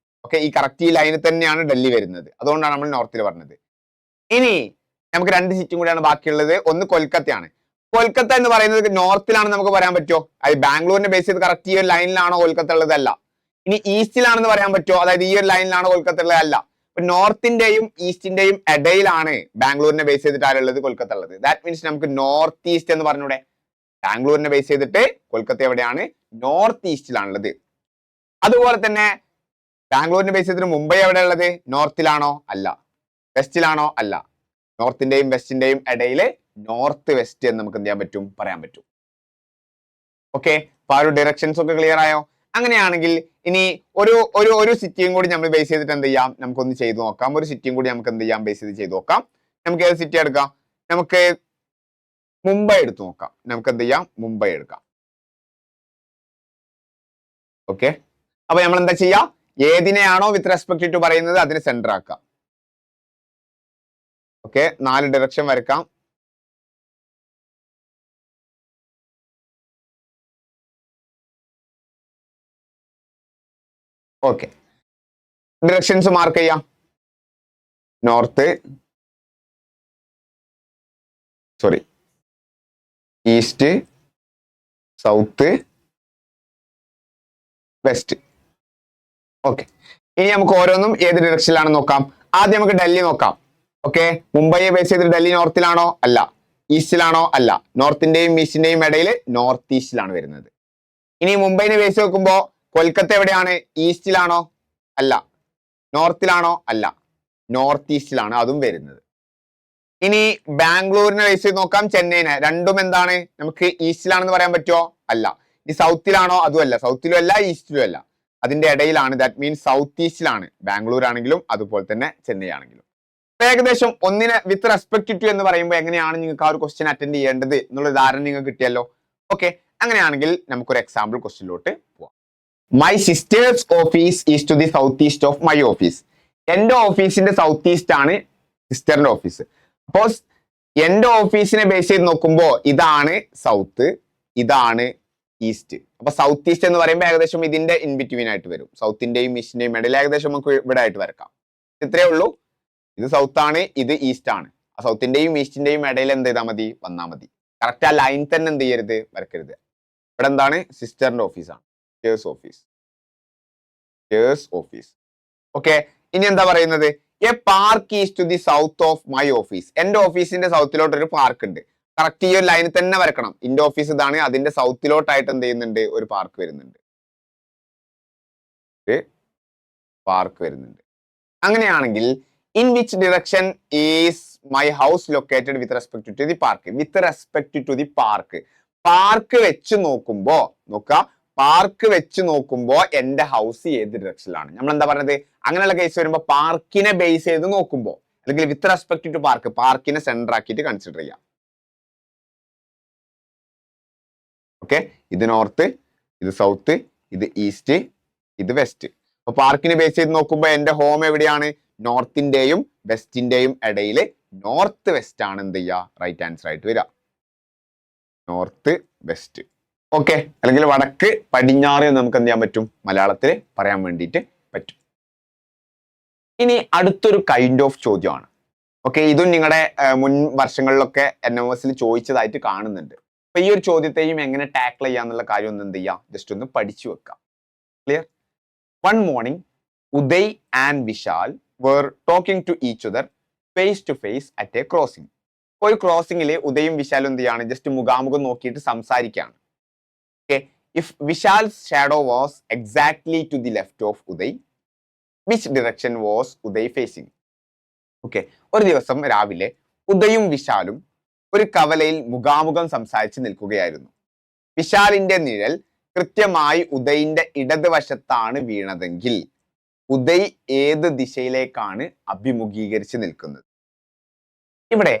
ഓക്കെ, ഈ കറക്റ്റ് ഈ ലൈനിൽ തന്നെയാണ് ഡൽഹി വരുന്നത്. അതുകൊണ്ടാണ് നമ്മൾ നോർത്തിൽ പറഞ്ഞത്. ഇനി നമുക്ക് 2 സിറ്റിയും കൂടിയാണ് ബാക്കിയുള്ളത്. ഒന്ന് കൊൽക്കത്തയാണ്. കൊൽക്കത്ത എന്ന് പറയുന്നത് നോർത്തിലാണെന്ന് നമുക്ക് പറയാൻ പറ്റുമോ? അത് ബാംഗ്ലൂരിനെ ബേസ് ചെയ്ത് കറക്റ്റ് ഈ ഒരു ലൈനിലാണോ കൊൽക്കത്ത ഉള്ളത്? അല്ല. ഇനി ഈസ്റ്റിലാണെന്ന് പറയാൻ പറ്റുമോ? അതായത് ഈ ഒരു ലൈനിലാണോ കൊൽക്കത്ത ഉള്ളത്? അല്ല. നോർത്തിന്റെയും ഈസ്റ്റിന്റെയും ഇടയിലാണ് ബാംഗ്ലൂരിനെ ബേസ് ചെയ്തിട്ട് ആരുള്ളത്? കൊൽക്കത്ത ഉള്ളത്. ദാറ്റ് മീൻസ് നമുക്ക് നോർത്ത് ഈസ്റ്റ് എന്ന് പറഞ്ഞൂടെ? ബാംഗ്ലൂരിനെ ബേസ് ചെയ്തിട്ട് കൊൽക്കത്ത എവിടെയാണ്? നോർത്ത് ഈസ്റ്റിലാണുള്ളത്. അതുപോലെ തന്നെ ബാംഗ്ലൂരിനെ ബേസ് ചെയ്തിട്ട് മുംബൈ എവിടെ ഉള്ളത്? നോർത്തിലാണോ? അല്ല. വെസ്റ്റിലാണോ? അല്ല. നോർത്തിന്റെയും വെസ്റ്റിന്റെയും ഇടയിൽ നോർത്ത് വെസ്റ്റ് എന്ന് നമുക്ക് എന്ത് ചെയ്യാൻ പറ്റും? പറയാൻ പറ്റും. ഓക്കെ, അപ്പൊ ആ ഒരു ഡയറക്ഷൻസ് ഒക്കെ ക്ലിയർ ആയോ? അങ്ങനെയാണെങ്കിൽ ഇനി ഒരു സിറ്റിയും കൂടി നമ്മൾ ബേസ് ചെയ്തിട്ട് എന്ത് ചെയ്യാം? നമുക്കൊന്ന് ചെയ്തു നോക്കാം. ഒരു സിറ്റിയും കൂടി നമുക്ക് എന്ത് ചെയ്യാം? ബേസ് ചെയ്ത് ചെയ്ത് നോക്കാം. നമുക്ക് ഏത് സിറ്റി എടുക്കാം? നമുക്ക് മുംബൈ എടുത്തു നോക്കാം. നമുക്ക് എന്ത് ചെയ്യാം? മുംബൈ എടുക്കാം. ഓക്കെ, അപ്പൊ നമ്മൾ എന്താ ചെയ്യാ, ഏതിനെയാണോ വിത്ത് റെസ്പെക്ട് ടു പറയുന്നത് അതിനെ സെന്റർ ആക്കാം. ഓക്കെ, 4 ഡയറക്ഷൻ വരക്കാം. ഓക്കെ, ഡയറക്ഷൻസ് മാർക്ക് ചെയ്യാം. North, sorry east, south, west. Okay, ഇനി നമുക്ക് ഓരോന്നും ഏത് ഡയറക്ഷനിലാണെന്ന് നോക്കാം. ആദ്യം നമുക്ക് ഡൽഹി നോക്കാം. ഓക്കെ, മുംബൈയെ ബേസ് ചെയ്ത് ഡൽഹി നോർത്തിലാണോ? അല്ല. ഈസ്റ്റിലാണോ? അല്ല. നോർത്തിന്റെയും ഈസ്റ്റിന്റെയും ഇടയിൽ നോർത്ത് ഈസ്റ്റിലാണ് വരുന്നത്. ഇനി മുംബൈനെ ബേസ് നോക്കുമ്പോ കൊൽക്കത്ത എവിടെയാണ്? ഈസ്റ്റിലാണോ? അല്ല. നോർത്തിലാണോ? അല്ല. നോർത്ത് ഈസ്റ്റിലാണ് അതും വരുന്നത്. ഇനി ബാംഗ്ലൂരിനെ ബേസ് ചെയ്ത് നോക്കാം, ചെന്നൈനെ. രണ്ടും എന്താണ്? നമുക്ക് ഈസ്റ്റിലാണെന്ന് പറയാൻ പറ്റുമോ? അല്ല. ഈ സൗത്തിലാണോ? അതുമല്ല. സൗത്തിലും അല്ല, ഈസ്റ്റിലും അല്ല, അതിന്റെ ഇടയിലാണ്. ദാറ്റ് മീൻസ് സൗത്ത് ഈസ്റ്റിലാണ് ബാംഗ്ലൂർ ആണെങ്കിലും അതുപോലെ തന്നെ ചെന്നൈ ആണെങ്കിലും. ഏകദേശം ഒന്നിനെ വിത്ത് റെസ്പെക്ട് ടു എന്ന് പറയുമ്പോൾ എങ്ങനെയാണ് നിങ്ങൾക്ക് ആ ഒരു ക്വസ്റ്റ്യൻ അറ്റൻഡ് ചെയ്യേണ്ടത് എന്നുള്ള ധാരണ നിങ്ങൾക്ക് കിട്ടിയല്ലോ. ഓക്കെ, അങ്ങനെയാണെങ്കിൽ നമുക്കൊരു എക്സാമ്പിൾ ക്വസ്റ്റ്യനിലോട്ട് പോവാം. My sister's office is to the south east of my office. എന്റെ ഓഫീസിന്റെ സൗത്ത് ഈസ്റ്റ് ആണ് സിസ്റ്ററിന്റെ ഓഫീസ്. അപ്പോൾ എന്റെ ഓഫീസിനെ ബേസ് ചെയ്ത് നോക്കുമ്പോൾ ഇതാണ് സൗത്ത്, ഇതാണ് ഈസ്റ്റ്. അപ്പൊ സൗത്ത് ഈസ്റ്റ് എന്ന് പറയുമ്പോൾ ഏകദേശം ഇതിന്റെ ഇൻ ബിറ്റ്വീൻ ആയിട്ട് വരും. സൗത്തിന്റെയും ഈസ്റ്റിന്റെയും ഇടയിൽ ഏകദേശം നമുക്ക് ഇവിടെ ആയിട്ട് വരക്കാം. ഇത്രയേ ഉള്ളൂ. ഇത് സൗത്ത് ആണ്, ഇത് ഈസ്റ്റ് ആണ്. ആ സൗത്തിന്റെയും ഈസ്റ്റിന്റെയും ഇടയിൽ എന്ത് ചെയ്താൽ മതി? വന്നാൽ മതി. കറക്റ്റ് ആ ലൈൻ തന്നെ എന്ത് ചെയ്യരുത്? വരക്കരുത്. ഇവിടെ എന്താണ്? സിസ്റ്ററിന്റെ ഓഫീസാണ്, sisters office, sisters office. Okay, ഇനി എന്താ പറയുന്നത്? A park is to the south of my office. എന്റെ ഓഫീസിന്റെ സൗത്തിലോട്ട് ഒരു പാർക്ക് ഉണ്ട്. കറക്റ്റ് ഈ ഒരു ലൈനിൽ തന്നെ വരക്കണം. എന്റെ ഓഫീസ് ഇതാണ്, അതിന്റെ സൗത്തിലോട്ടായിട്ട് എന്ത് ചെയ്യുന്നുണ്ട്? ഒരു പാർക്ക് വരുന്നുണ്ട്, പാർക്ക് വരുന്നുണ്ട്. അങ്ങനെയാണെങ്കിൽ in which direction is my house located with respect to the park? With respect to the park. Park വെച്ച് നോക്കുമ്പോ പാർക്ക് വെച്ച് നോക്കുമ്പോ എന്റെ ഹൗസ് ഏത് ഡിറക്ഷനിലാണ്? നമ്മൾ എന്താ പറഞ്ഞത്? അങ്ങനെയുള്ള കേസ് വരുമ്പോ പാർക്കിനെ ബേസ് ചെയ്ത് നോക്കുമ്പോ, അല്ലെങ്കിൽ വിത്ത് റെസ്പെക്ട് ടു പാർക്ക്, പാർക്കിനെ സെന്റർ ആക്കിയിട്ട് കൺസിഡർ ചെയ്യാം. ഓക്കെ, ഇത് നോർത്ത്, ഇത് സൗത്ത്, ഇത് ഈസ്റ്റ്, ഇത് വെസ്റ്റ്. അപ്പൊ പാർക്കിനെ ബേസ് ചെയ്ത് നോക്കുമ്പോ എന്റെ ഹോം എവിടെയാണ്? നോർത്തിന്റെയും വെസ്റ്റിന്റെയും ഇടയിൽ നോർത്ത് വെസ്റ്റ് ആണ് എന്ത് ചെയ്യുക? റൈറ്റ് ആൻസർ ആയിട്ട് വരിക. North west. ഓക്കെ, അല്ലെങ്കിൽ വടക്ക് പടിഞ്ഞാറ് എന്ന് നമുക്ക് എന്ത് ചെയ്യാൻ പറ്റും? മലയാളത്തിൽ പറയാൻ വേണ്ടിയിട്ട് പറ്റും. ഇനി അടുത്തൊരു കൈൻഡ് ഓഫ് ചോദ്യമാണ്. ഓക്കെ, ഇതും നിങ്ങളുടെ മുൻ വർഷങ്ങളിലൊക്കെ NMS ചോദിച്ചതായിട്ട് കാണുന്നുണ്ട്. അപ്പൊ ഈ ഒരു ചോദ്യത്തെയും എങ്ങനെ ടാക്കിൾ ചെയ്യാന്നുള്ള കാര്യം ഒന്ന് എന്ത് ചെയ്യാം? ജസ്റ്റ് ഒന്ന് പഠിച്ചു വെക്കാം. Clear? One morning Uday and Vishal were talking to each other face to face at a crossing. ഒരു ക്രോസിംഗിൽ ഉദയും വിശാലും എന്ത് ചെയ്യാണ്? ജസ്റ്റ് മുഖാമുഖം നോക്കിയിട്ട് സംസാരിക്കുകയാണ്. Okay, if Vishal's shadow was exactly to the left of Uday, which direction was Uday facing? Okay, ഒരു ദിവസം രാവിലെ ഉദയും വിശാലും ഒരു കവലയിൽ മുഖാമുഖം സംസാരിച്ച് നിൽക്കുകയായിരുന്നു. വിശാലിന്റെ നിഴൽ കൃത്യമായി ഉദയിന്റെ ഇടതുവശത്താണ് വീണതെങ്കിൽ ഉദയ് ഏത് ദിശയിലേക്കാണ് അഭിമുഖീകരിച്ച് നിൽക്കുന്നത്? ഇവിടെ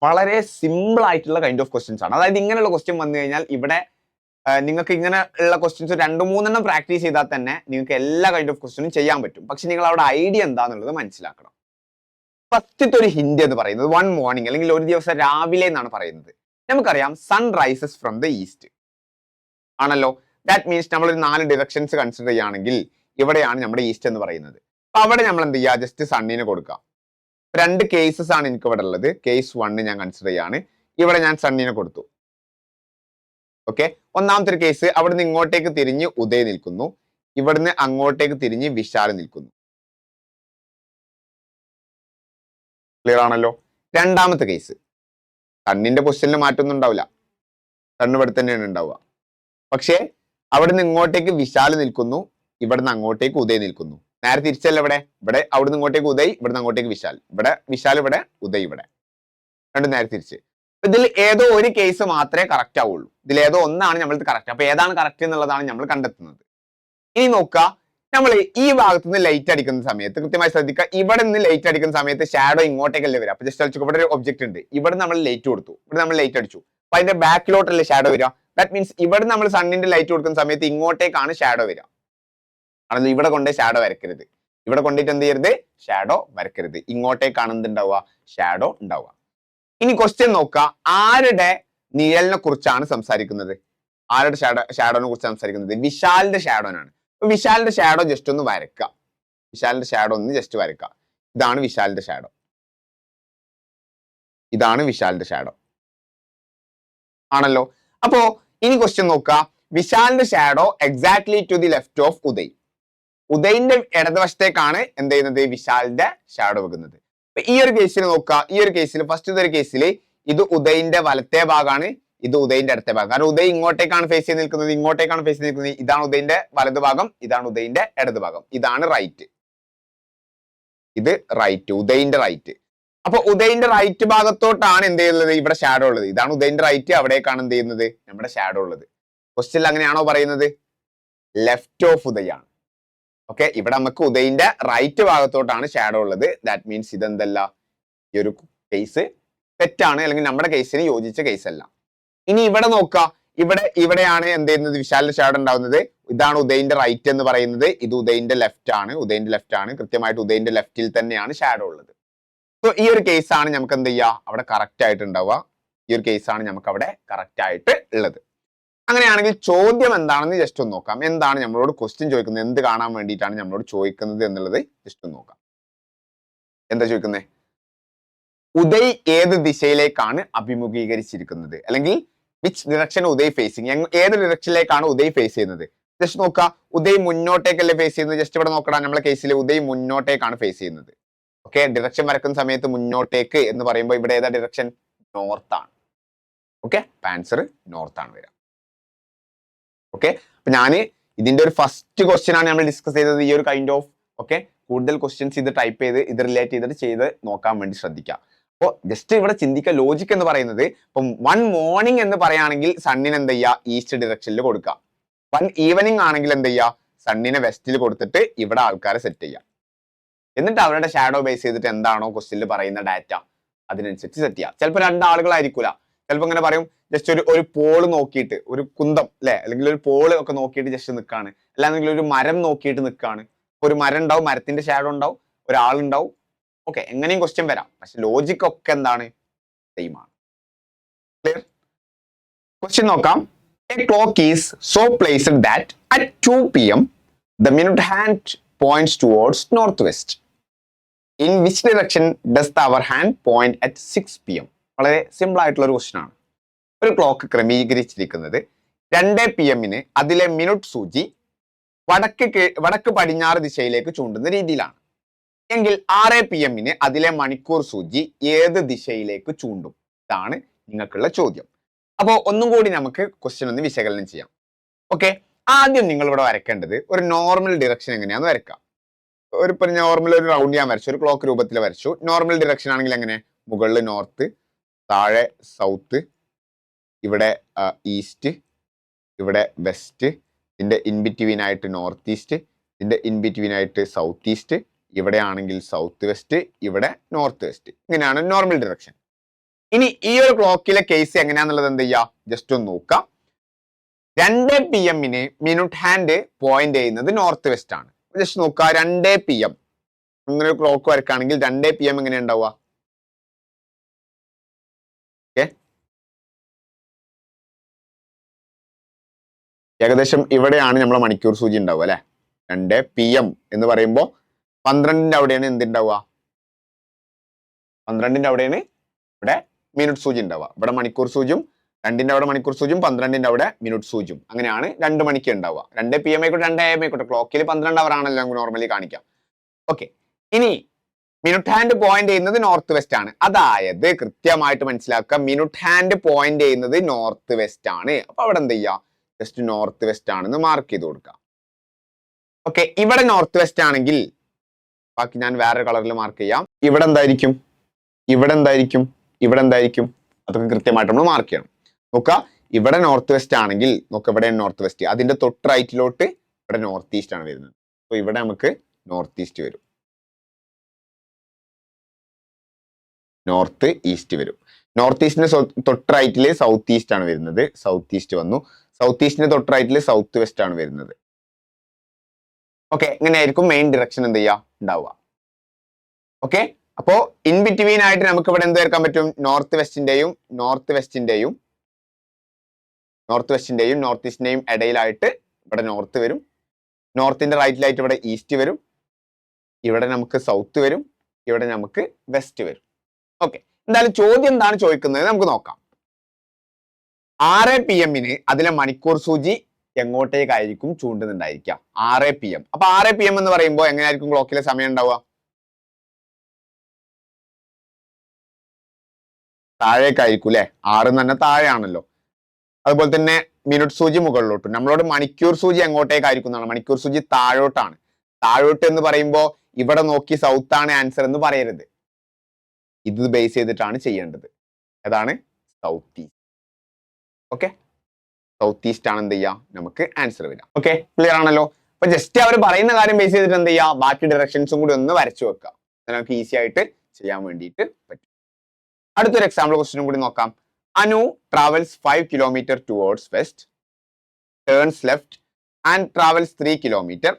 വളരെ സിമ്പിൾ ആയിട്ടുള്ള കൈൻഡ് ഓഫ് ക്വസ്റ്റ്യൻസ് ആണ്. അതായത് ഇങ്ങനെയുള്ള ക്വസ്റ്റ്യൻ വന്നു കഴിഞ്ഞാൽ ഇവിടെ നിങ്ങൾക്ക് ഇങ്ങനെ ഉള്ള ക്വസ്റ്റ്യൻസ് 2-3 പ്രാക്ടീസ് ചെയ്താൽ തന്നെ നിങ്ങൾക്ക് എല്ലാ കൈൻഡ് ഓഫ് ക്വസ്റ്റ്യനും ചെയ്യാൻ പറ്റും. പക്ഷെ നിങ്ങൾ അവിടെ ഐഡിയ എന്താണെന്നുള്ളത് മനസ്സിലാക്കണം. ഫസ്റ്റത്തെ ഒരു ഹിന്റ് എന്ന് പറയുന്നത് വൺ മോർണിംഗ്, അല്ലെങ്കിൽ ഒരു ദിവസം രാവിലെ എന്നാണ് പറയുന്നത്. നമുക്കറിയാം sun rises from the east ആണല്ലോ. ദാറ്റ് മീൻസ് നമ്മൾ ഒരു 4 ഡിറക്ഷൻസ് കൺസിഡർ ചെയ്യുകയാണെങ്കിൽ ഇവിടെയാണ് നമ്മുടെ ഈസ്റ്റ് എന്ന് പറയുന്നത്. അപ്പൊ അവിടെ നമ്മൾ എന്ത് ചെയ്യുക? ജസ്റ്റ് സണ്ണിനെ കൊടുക്കാം. 2 കേസസ് ആണ് എനിക്ക് ഇവിടെ ഉള്ളത്. കേസ് 1 ഞാൻ കൺസിഡർ ചെയ്യാണ്. ഇവിടെ ഞാൻ സണ്ണിനെ കൊടുത്തു. ഓക്കെ, ഒന്നാമത്തെ ഒരു കേസ്, അവിടുന്ന് ഇങ്ങോട്ടേക്ക് തിരിഞ്ഞ് ഉദയ് നിൽക്കുന്നു, ഇവിടുന്ന് അങ്ങോട്ടേക്ക് തിരിഞ്ഞ് വിശാൽ നിൽക്കുന്നു. ക്ലിയർ ആണല്ലോ. രണ്ടാമത്തെ കേസ്, സണ്ണിന്റെ പൊസിഷനിൽ മാറ്റൊന്നും ഉണ്ടാവില്ല, സണ്ണ് ഇവിടെ തന്നെയാണ് ഉണ്ടാവുക. പക്ഷേ അവിടുന്ന് ഇങ്ങോട്ടേക്ക് വിശാൽ നിൽക്കുന്നു, ഇവിടുന്ന് അങ്ങോട്ടേക്ക് ഉദയ് നിൽക്കുന്നു. നേരെ തിരിച്ചല്ല ഇവിടെ. ഇവിടെ അവിടുന്ന് ഇങ്ങോട്ടേക്ക് ഉദയ്, ഇവിടുന്ന് അങ്ങോട്ടേക്ക് വിശാൽ. ഇവിടെ വിശാൽ, ഇവിടെ ഉദയ്, ഇവിടെ. രണ്ടും നേരെ തിരിച്ച്. ഇതിൽ ഏതോ ഒരു കേസ് മാത്രമേ കറക്റ്റ് ആവുള്ളൂ. ഇതിൽ ഏതോ ഒന്നാണ് നമ്മൾ കറക്റ്റ്. അപ്പൊ ഏതാണ് കറക്റ്റ് എന്നുള്ളതാണ് നമ്മൾ കണ്ടെത്തുന്നത്. ഇനി നോക്കുക, നമ്മൾ ഈ ഭാഗത്ത് നിന്ന് ലൈറ്റ് അടിക്കുന്ന സമയത്ത് കൃത്യമായി ശ്രദ്ധിക്കുക. ഇവിടെ നിന്ന് ലൈറ്റ് അടിക്കുന്ന സമയത്ത് ഷാഡോ ഇങ്ങോട്ടേക്കല്ലേ വരിക. അപ്പൊ ജസ്റ്റ് അടിച്ചു, ഇവിടെ ഒരു ഒബ്ജക്ട് ഉണ്ട്, ഇവിടെ നമ്മൾ ലൈറ്റ് കൊടുത്തു, ഇവിടെ നമ്മൾ ലൈറ്റ് അടിച്ചു. അപ്പൊ അതിന്റെ ബാക്കിലോട്ടല്ലേ ഷാഡോ വരിക. ദാറ്റ് മീൻസ് ഇവിടെ നമ്മൾ സണ്ണിന്റെ ലൈറ്റ് കൊടുക്കുന്ന സമയത്ത് ഇങ്ങോട്ടേക്കാണ് ഷാഡോ വരിക. ആണല്ലോ, ഇവിടെ കൊണ്ട് ഷാഡോ വരക്കരുത്. ഇവിടെ കൊണ്ടിട്ട് എന്ത് ചെയ്യരുത്? ഷാഡോ വരക്കരുത്. ഇങ്ങോട്ടേക്കാണ് എന്തുണ്ടാവുക? ഷാഡോ ഉണ്ടാവുക. ഇനി ക്വസ്റ്റ്യൻ നോക്കുക, ആരുടെ നിഴലിനെ കുറിച്ചാണ് സംസാരിക്കുന്നത്? ആരുടെ ഷാഡോനെ കുറിച്ച് സംസാരിക്കുന്നത്? വിശാലിന്റെ ഷാഡോനാണ്. വിശാലിന്റെ ഷാഡോ ജസ്റ്റ് ഒന്ന് വരക്കുക. വിശാലിന്റെ ഷാഡോ ഒന്ന് ജസ്റ്റ് വരക്കുക. ഇതാണ് വിശാലിന്റെ ഷാഡോ. ഇതാണ് വിശാലിന്റെ ഷാഡോ ആണല്ലോ. അപ്പോ ഇനി ക്വസ്റ്റ്യൻ നോക്കുക, വിശാലിന്റെ shadow exactly to the left of Uday. ഉദയിന്റെ ഇടതുവശത്തേക്കാണ് എന്ത് ചെയ്യുന്നത്? വിശാലിന്റെ ഷാഡോ വെക്കുന്നത്. ഈ ഒരു കേസിൽ നോക്കുക, ഈ ഒരു കേസിൽ ഫസ്റ്റ് ഒരു കേസിൽ ഇത് ഉദയിന്റെ വലത്തെ ഭാഗമാണ്, ഇത് ഉദയിന്റെ അടുത്ത ഭാഗം. കാരണം ഉദയ് ഇങ്ങോട്ടേക്കാണ് ഫേസ് ചെയ്ത് നിൽക്കുന്നത്, ഇങ്ങോട്ടേക്കാണ് ഫേസ് ചെയ്ത് നിൽക്കുന്നത്. ഇതാണ് ഉദയിന്റെ വലതു ഭാഗം, ഇതാണ് ഉദയിന്റെ ഇടതു ഭാഗം. ഇതാണ് റൈറ്റ്, ഇത് റൈറ്റ്, ഉദയിന്റെ റൈറ്റ്. അപ്പൊ ഉദയിന്റെ റൈറ്റ് ഭാഗത്തോട്ടാണ് എന്ത് ചെയ്യുന്നത്? ഇവിടെ ഷാഡോ ഉള്ളത്. ഇതാണ് ഉദയിന്റെ റൈറ്റ്, അവിടേക്കാണ് എന്ത് ചെയ്യുന്നത്? നമ്മുടെ ഷാഡോ ഉള്ളത്. ക്വസ്റ്റ്യൻ അങ്ങനെയാണോ പറയുന്നത്? ലെഫ്റ്റ് ഓഫ് ഉദയ് ആണ്. ഓക്കെ, ഇവിടെ നമുക്ക് ഉദയിന്റെ റൈറ്റ് ഭാഗത്തോട്ടാണ് ഷാഡോ ഉള്ളത്. ദാറ്റ് മീൻസ് ഇതെന്തല്ല, ഈ ഒരു കേസ് തെറ്റാണ്, അല്ലെങ്കിൽ നമ്മുടെ കേസിന് യോജിച്ച കേസ് അല്ല. ഇനി ഇവിടെ നോക്കുക, ഇവിടെയാണ് എന്ത് ചെയ്യുന്നത്? വിശാലിന്റെ ഷാഡോ ഉണ്ടാവുന്നത്. ഇതാണ് ഉദയിന്റെ റൈറ്റ് എന്ന് പറയുന്നത്, ഇത് ഉദയിന്റെ ലെഫ്റ്റ് ആണ്. ഉദയിന്റെ ലെഫ്റ്റ് ആണ്, കൃത്യമായിട്ട് ഉദയിന്റെ ലെഫ്റ്റിൽ തന്നെയാണ് ഷാഡോ ഉള്ളത്. സോ ഈ ഒരു കേസാണ് നമുക്ക് എന്ത് ചെയ്യുക? അവിടെ കറക്റ്റ് ആയിട്ട് ഉണ്ടാവുക. ഈ ഒരു കേസാണ് നമുക്ക് അവിടെ കറക്റ്റ് ആയിട്ട് ഉള്ളത്. അങ്ങനെയാണെങ്കിൽ ചോദ്യം എന്താണെന്ന് ജസ്റ്റ് ഒന്ന് നോക്കാം. എന്താണ് നമ്മളോട് ക്വസ്റ്റ്യൻ ചോദിക്കുന്നത്? എന്ത് കാണാൻ വേണ്ടിയിട്ടാണ് നമ്മളോട് ചോദിക്കുന്നത് എന്നുള്ളത് ജസ്റ്റ് ഒന്ന് നോക്കാം. എന്താ ചോദിക്കുന്നത്? ഉദയ് ഏത് ദിശയിലേക്കാണ് അഭിമുഖീകരിച്ചിരിക്കുന്നത്, അല്ലെങ്കിൽ വിച്ച് ഡിറക്ഷൻ ഉദയ് ഫേസിങ്, ഏത് ഡിറക്ഷനിലേക്കാണ് ഉദയ് ഫേസ് ചെയ്യുന്നത്? ജസ്റ്റ് നോക്കുക, ഉദയ് മുന്നോട്ടേക്കല്ലേ ഫേസ് ചെയ്യുന്നത്? ജസ്റ്റ് ഇവിടെ നോക്കണം, നമ്മളെ കേസിൽ ഉദയ് മുന്നോട്ടേക്കാണ് ഫേസ് ചെയ്യുന്നത്. ഓക്കെ, ഡിറക്ഷൻ വരക്കുന്ന സമയത്ത് മുന്നോട്ടേക്ക് എന്ന് പറയുമ്പോൾ ഇവിടെ ഏതാ ഡിറക്ഷൻ? നോർത്ത് ആണ്. ഓക്കെ, ആൻസർ നോർത്ത് ആണ് വരിക. ഓക്കെ, അപ്പൊ ഞാന് ഇതിന്റെ ഒരു ഫസ്റ്റ് ക്വസ്റ്റ്യൻ ആണ് നമ്മൾ ഡിസ്കസ് ചെയ്തത്. ഈ ഒരു കൈൻഡ് ഓഫ് ഓക്കെ, കൂടുതൽ ക്വസ്റ്റ്യൻസ് ഇത് ടൈപ്പ് ചെയ്ത് ഇത് റിലേറ്റ് ചെയ്തിട്ട് ചെയ്ത് നോക്കാൻ വേണ്ടി ശ്രദ്ധിക്കാം. അപ്പോൾ ജസ്റ്റ് ഇവിടെ ചിന്തിക്കുക, ലോജിക് എന്ന് പറയുന്നത്, ഇപ്പം 1 മോർണിംഗ് എന്ന് പറയുകയാണെങ്കിൽ സണ്ണിന് എന്ത് ചെയ്യുക? ഈസ്റ്റ് ഡിറക്ഷനിൽ കൊടുക്കുക. 1 ഈവനിങ് ആണെങ്കിൽ എന്ത് ചെയ്യുക? സണ്ണിനെ വെസ്റ്റിൽ കൊടുത്തിട്ട് ഇവിടെ ആൾക്കാരെ സെറ്റ് ചെയ്യുക. എന്നിട്ട് അവരുടെ ഷാഡോ ബേസ് ചെയ്തിട്ട് എന്താണോ ക്വസ്റ്റ്യനിൽ പറയുന്ന ഡാറ്റ അതിനനുസരിച്ച് സെറ്റ് ചെയ്യുക. ചിലപ്പോൾ 2 ആളുകളായിരിക്കൂല, ചിലപ്പോൾ ഇങ്ങനെ പറയും, ജസ്റ്റ് ഒരു പോള് നോക്കിയിട്ട്, ഒരു കുന്തം അല്ലെ, അല്ലെങ്കിൽ ഒരു പോള് ഒക്കെ നോക്കിയിട്ട് ജസ്റ്റ് നിൽക്കാണ്, അല്ലാന്നെങ്കിൽ ഒരു മരം നോക്കിയിട്ട് നിൽക്കാണ്. ഒരു മരം ഉണ്ടാവും, മരത്തിന്റെ ഷാഡോ ഉണ്ടാവും, ഒരാളുണ്ടാവും. ഓക്കെ, എങ്ങനെയും ക്വസ്റ്റ്യൻ വരാം, പക്ഷെ ലോജിക് ഒക്കെ എന്താണ്? സെയിം ആണ്. ക്ലിയർ? ക്വസ്റ്റ്യൻ നോക്കാം. A clock is so placed that at 2 PM the minute hand points towards northwest. In which direction does the hour hand point at 6 PM? വളരെ സിമ്പിൾ ആയിട്ടുള്ള ഒരു ക്വസ്റ്റ്യൻ ആണ്. ഒരു ക്ലോക്ക് ക്രമീകരിച്ചിരിക്കുന്നത് 2 PM അതിലെ മിനിറ്റ് സൂചി വടക്ക് പടിഞ്ഞാറ് ദിശയിലേക്ക് ചൂണ്ടുന്ന രീതിയിലാണ്. എങ്കിൽ 6 PM അതിലെ മണിക്കൂർ സൂചി ഏത് ദിശയിലേക്ക് ചൂണ്ടും? ഇതാണ് നിങ്ങൾക്കുള്ള ചോദ്യം. അപ്പോൾ ഒന്നും കൂടി നമുക്ക് ക്വസ്റ്റ്യൻ ഒന്ന് വിശകലനം ചെയ്യാം. ഓക്കെ, ആദ്യം നിങ്ങൾ ഇവിടെ വരയ്ക്കേണ്ടത് ഒരു നോർമൽ ഡിറക്ഷൻ എങ്ങനെയാന്ന് വരയ്ക്കാം. ഒരു നോർമൽ ഒരു റൗണ്ട് ഞാൻ വരച്ചു, ഒരു ക്ലോക്ക് രൂപത്തിൽ വരച്ചു. നോർമൽ ഡിറക്ഷൻ ആണെങ്കിൽ എങ്ങനെ? മുകളിൽ നോർത്ത്, താഴെ സൗത്ത്, ഇവിടെ ഈസ്റ്റ്, ഇവിടെ വെസ്റ്റ്, ഇതിന്റെ ഇൻ ബിറ്റ്വീൻ ആയിട്ട് നോർത്ത് ഈസ്റ്റ്, ഇതിന്റെ ഇൻ ബിറ്റ്വീൻ ആയിട്ട് സൗത്ത് ഈസ്റ്റ്, ഇവിടെ ആണെങ്കിൽ സൗത്ത് വെസ്റ്റ്, ഇവിടെ നോർത്ത് വെസ്റ്റ്. ഇങ്ങനെയാണ് നോർമൽ ഡിറക്ഷൻ. ഇനി ഈ ഒരു ക്ലോക്കിലെ കേസ് എങ്ങനെയാന്നുള്ളത് എന്ത് ചെയ്യുക? ജസ്റ്റ് ഒന്ന് നോക്കാം. 2 PM മിനിറ്റ് ഹാൻഡ് പോയിന്റ് ചെയ്യുന്നത് നോർത്ത് വെസ്റ്റ് ആണ്. ജസ്റ്റ് നോക്കുക, 2 PM ഇങ്ങനെ ഒരു ക്ലോക്ക് വരക്കുകയാണെങ്കിൽ 2 PM എങ്ങനെ ഉണ്ടാവുക? ഏകദേശം ഇവിടെയാണ് നമ്മളെ മണിക്കൂർ സൂചി ഉണ്ടാവുക അല്ലെ. 2 PM എന്ന് പറയുമ്പോൾ 12ന്റെ അവിടെയാണ് എന്തുണ്ടാവുക? 12ന്റെ അവിടെയാണ് ഇവിടെ മിനിറ്റ് സൂചി ഉണ്ടാവുക. ഇവിടെ മണിക്കൂർ സൂചിയും, 2ന്റെ അവിടെ മണിക്കൂർ സൂചിയും, 12ന്റെ അവിടെ മിനിറ്റ് സൂചിയും. അങ്ങനെയാണ് 2 മണിക്ക് ഉണ്ടാവുക. 2 PM ആയിക്കോട്ടെ, 2 AM ആയിക്കോട്ടെ, ക്ലോക്കിൽ 12 അവർ ആണല്ലോ നമുക്ക് നോർമലി കാണിക്കാം. ഓക്കെ, ഇനി മിനിറ്റ് ഹാൻഡ് പോയിന്റ് ചെയ്യുന്നത് നോർത്ത് വെസ്റ്റ് ആണ്. അതായത് കൃത്യമായിട്ട് മനസ്സിലാക്കുക, മിനിറ്റ് ഹാൻഡ് പോയിന്റ് ചെയ്യുന്നത് നോർത്ത് വെസ്റ്റ് ആണ്. അപ്പൊ അവിടെ എന്ത് ചെയ്യുക? ജസ്റ്റ് നോർത്ത് വെസ്റ്റ് ആണെന്ന് മാർക്ക് ചെയ്ത് കൊടുക്കുക. ഓക്കെ, ഇവിടെ നോർത്ത് വെസ്റ്റ് ആണെങ്കിൽ ബാക്കി ഞാൻ വേറെ കളറിൽ മാർക്ക് ചെയ്യാം. ഇവിടെ എന്തായിരിക്കും? ഇവിടെ എന്തായിരിക്കും? ഇവിടെ എന്തായിരിക്കും? അതൊക്കെ കൃത്യമായിട്ട് നമ്മൾ മാർക്ക് ചെയ്യണം. നോക്കുക, ഇവിടെ നോർത്ത് വെസ്റ്റ് ആണെങ്കിൽ നോക്കുക, ഇവിടെ നോർത്ത് വെസ്റ്റ്, അതിന്റെ തൊട്ട് റൈറ്റിലോട്ട് ഇവിടെ നോർത്ത് ഈസ്റ്റ് ആണ് വരുന്നത്. അപ്പൊ ഇവിടെ നമുക്ക് നോർത്ത് ഈസ്റ്റ് വരും, നോർത്ത് ഈസ്റ്റ് വരും. നോർത്ത് ഈസ്റ്റിന്റെ തൊട്ട് റൈറ്റില് സൗത്ത് ഈസ്റ്റ് ആണ് വരുന്നത്. സൗത്ത് ഈസ്റ്റ് വന്നു. സൗത്ത് ഈസ്റ്റിന്റെ തൊട്ട് റൈറ്റില് സൗത്ത് വെസ്റ്റ് ആണ് വരുന്നത്. ഓക്കെ, ഇങ്ങനെയായിരിക്കും മെയിൻ ഡിറക്ഷൻ എന്ത് ചെയ്യുക ഉണ്ടാവുക. ഓക്കെ, അപ്പോ ഇൻ ബിറ്റ്വീൻ ആയിട്ട് നമുക്ക് ഇവിടെ എന്ത് ചേർക്കാൻ പറ്റും? നോർത്ത് വെസ്റ്റിന്റെയും നോർത്ത് ഈസ്റ്റിന്റെയും ഇടയിലായിട്ട് ഇവിടെ നോർത്ത് വരും. നോർത്തിന്റെ റൈറ്റിലായിട്ട് ഇവിടെ ഈസ്റ്റ് വരും. ഇവിടെ നമുക്ക് സൗത്ത് വരും. ഇവിടെ നമുക്ക് വെസ്റ്റ് വരും. ഓക്കെ, എന്തായാലും ചോദ്യം എന്താണ് ചോദിക്കുന്നത് നമുക്ക് നോക്കാം. 6 PM അതിലെ മണിക്കൂർ സൂചി എങ്ങോട്ടേക്കായിരിക്കും ചൂണ്ടുന്നുണ്ടായിരിക്കുക? 6 PM. അപ്പൊ 6 PM എന്ന് പറയുമ്പോൾ എങ്ങനെയായിരിക്കും ക്ലോക്കിലെ സമയം ഉണ്ടാവുക? താഴേക്കായിരിക്കും അല്ലെ? 6 തന്നെ താഴെയാണല്ലോ. അതുപോലെ തന്നെ മിനിറ്റ് സൂചി മുകളിലോട്ടും. നമ്മളോട് മണിക്കൂർ സൂചി എങ്ങോട്ടേക്കായിരിക്കും എന്നാണ്. മണിക്കൂർ സൂചി താഴോട്ടാണ്. താഴോട്ട് എന്ന് പറയുമ്പോൾ ഇവിടെ നോക്കി സൗത്ത് ആണ് ആൻസർ എന്ന് പറയരുത്. ഇത് ബേസ് ചെയ്തിട്ടാണ് ചെയ്യേണ്ടത്. ഏതാണ്? South east. Okay, south east ആണ് എന്ത് ചെയ്യുക നമുക്ക് ആൻസർ വരിക. ഓക്കെ, ക്ലിയർ ആണല്ലോ? അപ്പൊ ജസ്റ്റ് അവർ പറയുന്ന കാര്യം ബേസ് ചെയ്തിട്ട് എന്ത് ചെയ്യുക, ബാക്കി ഡയറക്ഷൻസും കൂടി ഒന്ന് വരച്ചു വെക്കുക. നമുക്ക് ഈസി ആയിട്ട് ചെയ്യാൻ വേണ്ടിയിട്ട് പറ്റും. അടുത്തൊരു എക്സാമ്പിൾ ക്വസ്റ്റ്യനും കൂടി നോക്കാം. Anu travels 5 kilometer towards west, turns left and travels 3 kilometer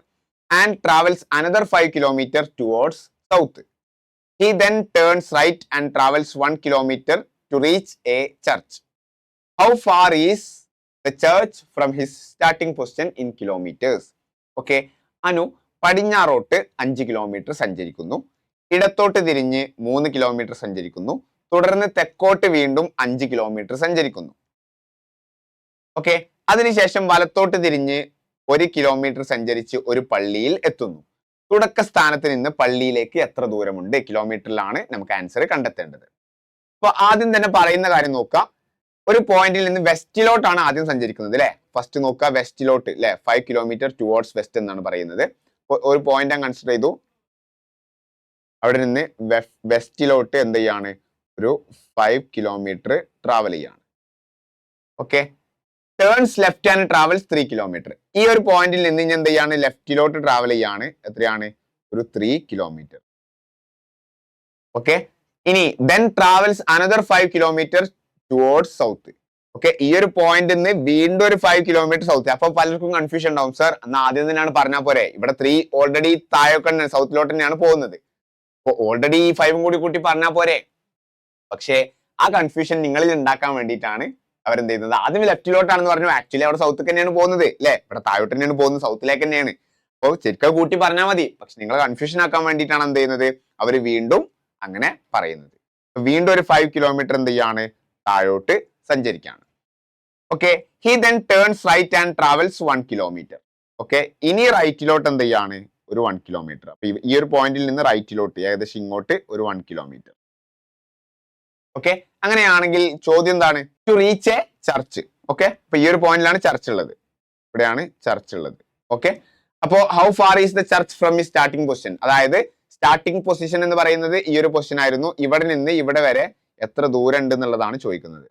and travels another 5 kilometer towards south. He then turns right and travels 1 kilometer to reach a church. How far is the church from his starting position in kilometers? Okay, Anu പടിഞ്ഞാറോട്ട് 5 കിലോമീറ്റർ സഞ്ചരിക്കുന്നു. ഇടത്തോട്ട് തിരിഞ്ഞ് 3 കിലോമീറ്റർ സഞ്ചരിക്കുന്നു. തുടർന്ന് തെക്കോട്ട് വീണ്ടും 5 കിലോമീറ്റർ സഞ്ചരിക്കുന്നു. ഓക്കെ, അതിനുശേഷം വലത്തോട്ട് തിരിഞ്ഞ് 1 കിലോമീറ്റർ സഞ്ചരിച്ച് ഒരു പള്ളിയിൽ എത്തുന്നു. തുടക്ക സ്ഥാനത്ത് നിന്ന് പള്ളിയിലേക്ക് എത്ര ദൂരമുണ്ട്? കിലോമീറ്ററിലാണ് നമുക്ക് ആൻസർ കണ്ടെത്തേണ്ടത്. അപ്പൊ ആദ്യം തന്നെ പറയുന്ന കാര്യം നോക്കുക. ഒരു പോയിന്റിൽ നിന്ന് വെസ്റ്റിലോട്ടാണ് ആദ്യം സഞ്ചരിക്കുന്നത് അല്ലെ? ഫസ്റ്റ് നോക്കുക, വെസ്റ്റിലോട്ട് അല്ലെ? 5 കിലോമീറ്റർ ടുവേർഡ്സ് വെസ്റ്റ് എന്നാണ് പറയുന്നത്. ഒരു പോയിന്റ് ഞാൻ കൺസിഡർ ചെയ്തു. അവിടെ നിന്ന് വെസ്റ്റിലോട്ട് എന്ത് ചെയ്യാണ്? ഒരു 5 കിലോമീറ്റർ ട്രാവൽ ചെയ്യാണ്. Okay, turns left and travels 3 kilometre. ഈ ഒരു പോയിന്റിൽ നിന്ന് ഇനി എന്ത് ചെയ്യാണ്? ലെഫ്റ്റിലോട്ട് ട്രാവൽ ചെയ്യാണ്. എത്രയാണ്? ഒരു 3 കിലോമീറ്റർ. ഓക്കെ, ഇനി then travels another 5 kilometre towards south. Okay, ഈ ഒരു പോയിന്റ് നിന്ന് വീണ്ടും ഒരു 5 കിലോമീറ്റർ സൗത്ത്. അപ്പൊ പലർക്കും കൺഫ്യൂഷൻ ഉണ്ടാവും, സർ എന്നാൽ ആദ്യം തന്നെയാണ് പറഞ്ഞാൽ പോരെ? ഇവിടെ 3 ഓൾറെഡി താഴൊക്കെ സൗത്തിലോട്ട് തന്നെയാണ് പോകുന്നത്. അപ്പൊ ഓൾറെഡി ഈ 5 കൂടി കൂട്ടി പറഞ്ഞാൽ പോരെ? പക്ഷേ ആ കൺഫ്യൂഷൻ നിങ്ങളിൽ ഉണ്ടാക്കാൻ വേണ്ടിയിട്ടാണ് അവരെന്ത് ചെയ്യുന്നത്? ആദ്യം ലെഫ്റ്റിലോട്ടാണെന്ന് പറഞ്ഞു. ആക്ച്വലി അവിടെ സൗത്തേക്ക് തന്നെയാണ് പോകുന്നത് അല്ലെ? ഇവിടെ താഴോട്ട് തന്നെയാണ് പോകുന്നത്, സൗത്തിലേക്ക് തന്നെയാണ്. അപ്പോൾ ശരിക്കും കൂട്ടി പറഞ്ഞാൽ മതി. പക്ഷെ നിങ്ങളെ കൺഫ്യൂഷൻ ആക്കാൻ വേണ്ടിയിട്ടാണ് എന്ത് ചെയ്യുന്നത്? അവർ വീണ്ടും അങ്ങനെ പറയുന്നത്. വീണ്ടും ഒരു 5 കിലോമീറ്റർ എന്ത് ചെയ്യാണ്? താഴോട്ട് സഞ്ചരിക്കുകയാണ്. Okay, he then turns right and travels 1 kilometre. Okay, ഇനി റൈറ്റിലോട്ട് എന്ത് ചെയ്യാണ്? ഒരു 1 കിലോമീറ്റർ. അപ്പൊ ഈ ഒരു പോയിന്റിൽ നിന്ന് റൈറ്റിലോട്ട് ഏകദേശം ഇങ്ങോട്ട് ഒരു 1 കിലോമീറ്റർ. ഓക്കെ, അങ്ങനെയാണെങ്കിൽ ചോദ്യം എന്താണ്? To reach a church. Okay, അപ്പൊ ഈ ഒരു പോയിന്റിലാണ് ചർച്ച് ഉള്ളത്. ഇവിടെയാണ് ചർച്ച് ഉള്ളത്. ഓക്കെ, അപ്പോ how far is the church from ഈ സ്റ്റാർട്ടിംഗ് പൊസിഷൻ? അതായത് സ്റ്റാർട്ടിംഗ് പൊസിഷൻ എന്ന് പറയുന്നത് ഈ ഒരു പൊസിഷൻ ആയിരുന്നു. ഇവിടെ നിന്ന് ഇവിടെ വരെ എത്ര ദൂരം ഉണ്ട് എന്നുള്ളതാണ് ചോദിക്കുന്നത്.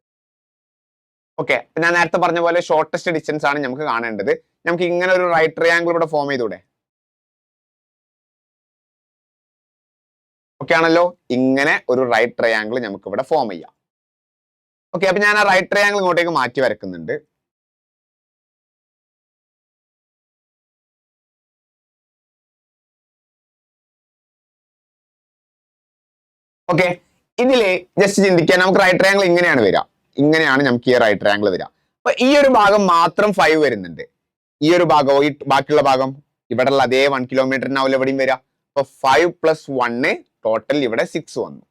ഓക്കെ, ഞാൻ നേരത്തെ പറഞ്ഞ പോലെ ഷോർട്ടസ്റ്റ് ഡിസ്റ്റൻസ് ആണ് നമുക്ക് കാണേണ്ടത്. നമുക്ക് ഇങ്ങനെ ഒരു റൈറ്റ് ട്രയാങ്കിൾ ഇവിടെ ഫോം ചെയ്തൂടെ? ഓക്കെ ആണല്ലോ, ഇങ്ങനെ ഒരു റൈറ്റ് ട്രയാങ്കിൾ നമുക്ക് ഇവിടെ ഫോം ചെയ്യാം. ഓക്കെ, അപ്പൊ ഞാൻ ആ റൈറ്റ് ട്രയാങ്കിൾ ഇങ്ങോട്ടേക്ക് മാറ്റി വരക്കുന്നുണ്ട്. ഓക്കെ, ഇതില് ജസ്റ്റ് ചിന്തിക്കാൻ, നമുക്ക് റൈറ്റ് ട്രയാങ്കിൾ ഇങ്ങനെയാണ് വരിക. ഇങ്ങനെയാണ് നമുക്ക് ഈ റൈറ്റ് ട്രയാങ്കിൾ വരിക. അപ്പൊ ഈ ഒരു ഭാഗം മാത്രം 5 വരുന്നുണ്ട്. ഈ ഒരു ഭാഗമോ ഈ ബാക്കിയുള്ള ഭാഗം ഇവിടെ ഉള്ള അതേ 1 കിലോമീറ്ററിനാവില്ല എവിടെയും വരിക. അപ്പൊ 5 + 1 ടോട്ടൽ ഇവിടെ 6 വന്നു.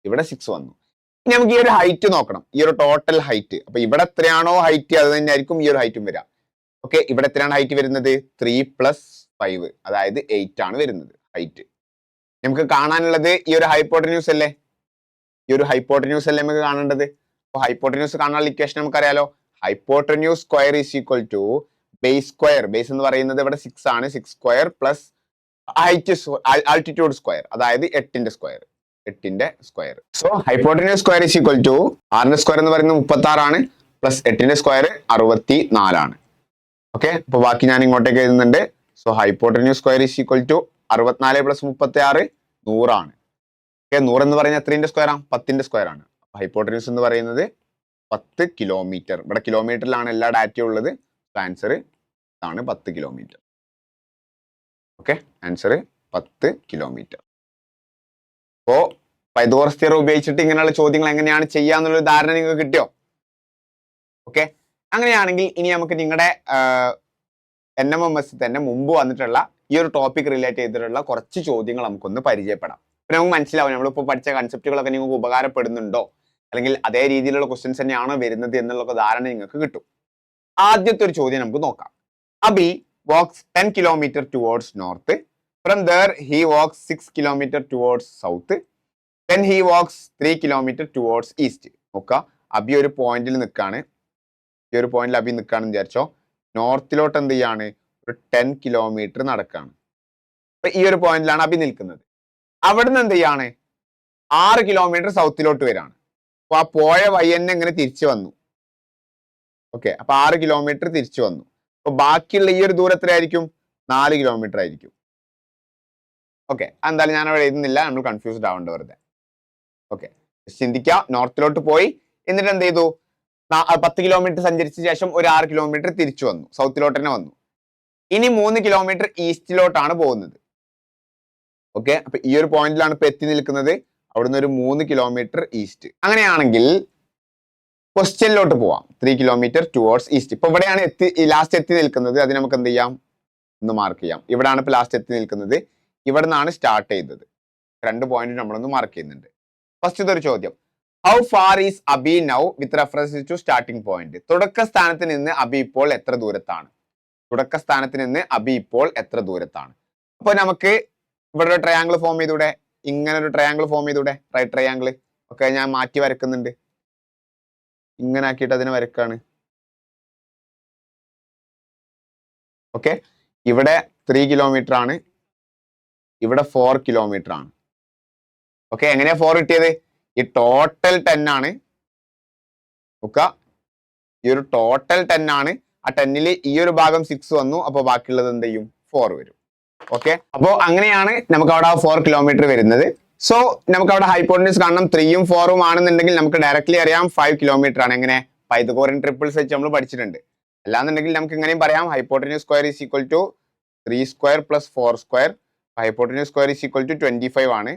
ഇവിടെ 6 വന്നു. ഇനി നമുക്ക് ഈ ഒരു ഹൈറ്റ് നോക്കണം. ഈ ഒരു ടോട്ടൽ ഹൈറ്റ്. അപ്പൊ ഇവിടെ എത്രയാണോ ഹൈറ്റ് അത് തന്നെ ആയിരിക്കും ഈ ഒരു ഹൈറ്റും വരിക. ഓക്കെ, ഇവിടെ എത്രയാണ് ഹൈറ്റ് വരുന്നത്? 3 + 5, അതായത് 8 ആണ് വരുന്നത് ഹൈറ്റ്. നമുക്ക് കാണാനുള്ളത് ഈ ഒരു ഹൈപ്പോട്ടന്യൂസ് അല്ലേ? ഈ ഒരു ഹൈപ്പോട്ടന്യൂസ് അല്ലേ നമുക്ക് കാണേണ്ടത്? അപ്പൊ ഹൈപ്പോട്ടന്യൂസ് കാണാനുള്ള ഇക്വേഷൻ നമുക്കറിയാലോ. Hypotenuse square is equal to base square. Base എന്ന് പറയുന്നത് ഇവിടെ 6 ആണ്. 6 സ്ക്വയർ പ്ലസ് ആൾട്ടിറ്റ്യൂഡ് സ്ക്വയർ, അതായത് 8ന്റെ സ്ക്വയർ. 8ന്റെ square. So hypotenuse square is equal to ആറിന്റെ സ്ക്വയർ എന്ന് പറയുന്നത് 36 ആണ്, പ്ലസ് 8ന്റെ സ്ക്വയർ 64 ആണ്. ഓക്കെ, അപ്പൊ ബാക്കി ഞാൻ ഇങ്ങോട്ടേക്ക് എഴുതുന്നുണ്ട്. So hypotenuse square is equal to 64 + 36 100 ആണ്. ഓക്കെ, 100 എന്ന് പറയുന്നത് എത്രന്റെ സ്ക്വയർ ആണ്? 10ന്റെ സ്ക്വയർ ആണ്. ഹൈപ്പോട്ടന്യൂസ് എന്ന് പറയുന്നത് 10 കിലോമീറ്റർ. ഇവിടെ കിലോമീറ്ററിലാണ് എല്ലാ ഡാറ്റയും ഉള്ളത്. ആൻസർ ആണ് 10 കിലോമീറ്റർ. Okay, answer 10 kilometre. അപ്പോ പൈതഗോറസ് തിയറം ഉപയോഗിച്ചിട്ട് ഇങ്ങനെയുള്ള ചോദ്യങ്ങൾ എങ്ങനെയാണ് ചെയ്യാന്നുള്ള ധാരണ നിങ്ങൾക്ക് കിട്ടിയോ? ഓക്കെ, അങ്ങനെയാണെങ്കിൽ ഇനി നമുക്ക് നിങ്ങളുടെ NMMS തന്നെ മുമ്പ് വന്നിട്ടുള്ള ഈ ഒരു ടോപ്പിക് റിലേറ്റ് ചെയ്തിട്ടുള്ള കുറച്ച് ചോദ്യങ്ങൾ നമുക്കൊന്ന് പരിചയപ്പെടാം. പിന്നെ നമുക്ക് മനസ്സിലാവും നമ്മളിപ്പോൾ പഠിച്ച കൺസെപ്റ്റുകളൊക്കെ നിങ്ങൾക്ക് ഉപകാരപ്പെടുന്നുണ്ടോ, അല്ലെങ്കിൽ അതേ രീതിയിലുള്ള ക്വസ്റ്റ്യൻസ് തന്നെയാണോ വരുന്നത് എന്നുള്ള ധാരണ നിങ്ങൾക്ക് കിട്ടും. ആദ്യത്തെ ഒരു ചോദ്യം നമുക്ക് നോക്കാം. Abi walks 10 kilometer towards north. From there he walks 6 kilometer towards south. Then he walks 3 kilometer towards east. നോക്കാം, അബി ഒരു പോയിന്റിൽ നിൽക്കാണ്. ഈ ഒരു പോയിന്റിൽ അബി നിൽക്കാണെന്ന് വിചാരിച്ചോ. നോർത്തിലോട്ട് എന്ത് ചെയ്യാണ്? ഒരു 10 കിലോമീറ്റർ നടക്കാണ്. അപ്പൊ ഈ ഒരു പോയിന്റിലാണ് അബി നിൽക്കുന്നത്. അവിടുന്ന് എന്ത് ചെയ്യാണ്? 6 കിലോമീറ്റർ സൗത്തിലോട്ട് വരാണ്. അപ്പൊ ആ പോയ വഴി തന്നെ ഇങ്ങനെ തിരിച്ചു വന്നു. ഓക്കെ, അപ്പൊ 6 കിലോമീറ്റർ തിരിച്ചു വന്നു. അപ്പൊ ബാക്കിയുള്ള ഈ ഒരു ദൂരത്തിലായിരിക്കും 4 കിലോമീറ്റർ ആയിരിക്കും. ഓക്കെ, എന്തായാലും ഞാൻ അവിടെ എഴുതുന്നില്ല, നമ്മൾ കൺഫ്യൂസ്ഡ് ആവേണ്ട വെറുതെ. ഓക്കെ, ചിന്തിക്കുക. നോർത്തിലോട്ട് പോയി, എന്നിട്ട് എന്ത് ചെയ്തു? 10 കിലോമീറ്റർ സഞ്ചരിച്ച ശേഷം ഒരു 6 കിലോമീറ്റർ തിരിച്ചു വന്നു, സൗത്തിലോട്ട് തന്നെ വന്നു. ഇനി 3 കിലോമീറ്റർ ഈസ്റ്റിലോട്ടാണ് പോകുന്നത്. ഓക്കെ, അപ്പൊ ഈ ഒരു പോയിന്റിലാണ് ഇപ്പൊ എത്തി നിൽക്കുന്നത്. അവിടുന്ന് ഒരു 3 കിലോമീറ്റർ ഈസ്റ്റ്. അങ്ങനെയാണെങ്കിൽ ക്വസ്റ്റ്യനിലോട്ട് പോവാം. 3 കിലോമീറ്റർ ടുവേർഡ്സ് ഈസ്റ്റ്. ഇപ്പൊ ഇവിടെയാണ് ലാസ്റ്റ് എത്തി നിൽക്കുന്നത്. അത് നമുക്ക് എന്ത് ചെയ്യാം? ഒന്ന് മാർക്ക് ചെയ്യാം. ഇവിടെയാണ് ഇപ്പൊ ലാസ്റ്റ് എത്തി നിൽക്കുന്നത്. ഇവിടെ നിന്നാണ് സ്റ്റാർട്ട് ചെയ്തത്. 2 പോയിന്റ് നമ്മളൊന്ന് മാർക്ക് ചെയ്യുന്നുണ്ട്. ഫസ്റ്റ് ഒരു ചോദ്യം, how far is Abi now with reference to starting point? തുടക്ക സ്ഥാനത്ത് നിന്ന് അബി ഇപ്പോൾ എത്ര ദൂരത്താണ്? തുടക്ക സ്ഥാനത്ത് നിന്ന് അബി ഇപ്പോൾ എത്ര ദൂരത്താണ്? അപ്പൊ നമുക്ക് ഇവിടെ ഒരു ട്രയാങ്കിൾ ഫോം ചെയ്തൂടെ? ഇങ്ങനെ ഒരു ട്രയാങ്കിൾ ഫോം ചെയ്തൂടെ? Right triangle. ഓക്കെ, ഞാൻ മാറ്റി വരക്കുന്നുണ്ട്. ഇങ്ങനെ ആക്കിയിട്ട് അതിനെ വരക്കാണ്. ഓക്കെ, ഇവിടെ 3 കിലോമീറ്റർ ആണ്, ഇവിടെ 4 കിലോമീറ്റർ ആണ്. ഓക്കെ, എങ്ങനെയാ 4 കിട്ടിയത്? ഈ ടോട്ടൽ 10 ആണ്. നോക്ക, ഈ ഒരു ടോട്ടൽ 10 ആണ്. ആ 10ൽ ഈ ഒരു ഭാഗം 6 വന്നു. അപ്പൊ ബാക്കിയുള്ളത് എന്ത് ചെയ്യും? 4 വരും. ഓക്കെ, അപ്പോ അങ്ങനെയാണ് നമുക്ക് അവിടെ 4 കിലോമീറ്റർ വരുന്നത്. സോ നമുക്ക് അവിടെ ഹൈപ്പോട്ടന്യൂസ് കാണണം. 3ഉം 4ഉം ആണെന്നുണ്ടെങ്കിൽ നമുക്ക് ഡയറക്ട്ലി അറിയാം 5 കിലോമീറ്റർ ആണ്. എങ്ങനെ? പൈതഗോറിയൻ ട്രിപ്പിൾസ് വെച്ച് നമ്മൾ പഠിച്ചിട്ടുണ്ട്. അല്ലാന്നുണ്ടെങ്കിൽ നമുക്ക് ഇങ്ങനെയും പറയാം, hypotenuse square is equal to 3 square plus 4 square. Hypotenuse square is equal to 25 ആണ്.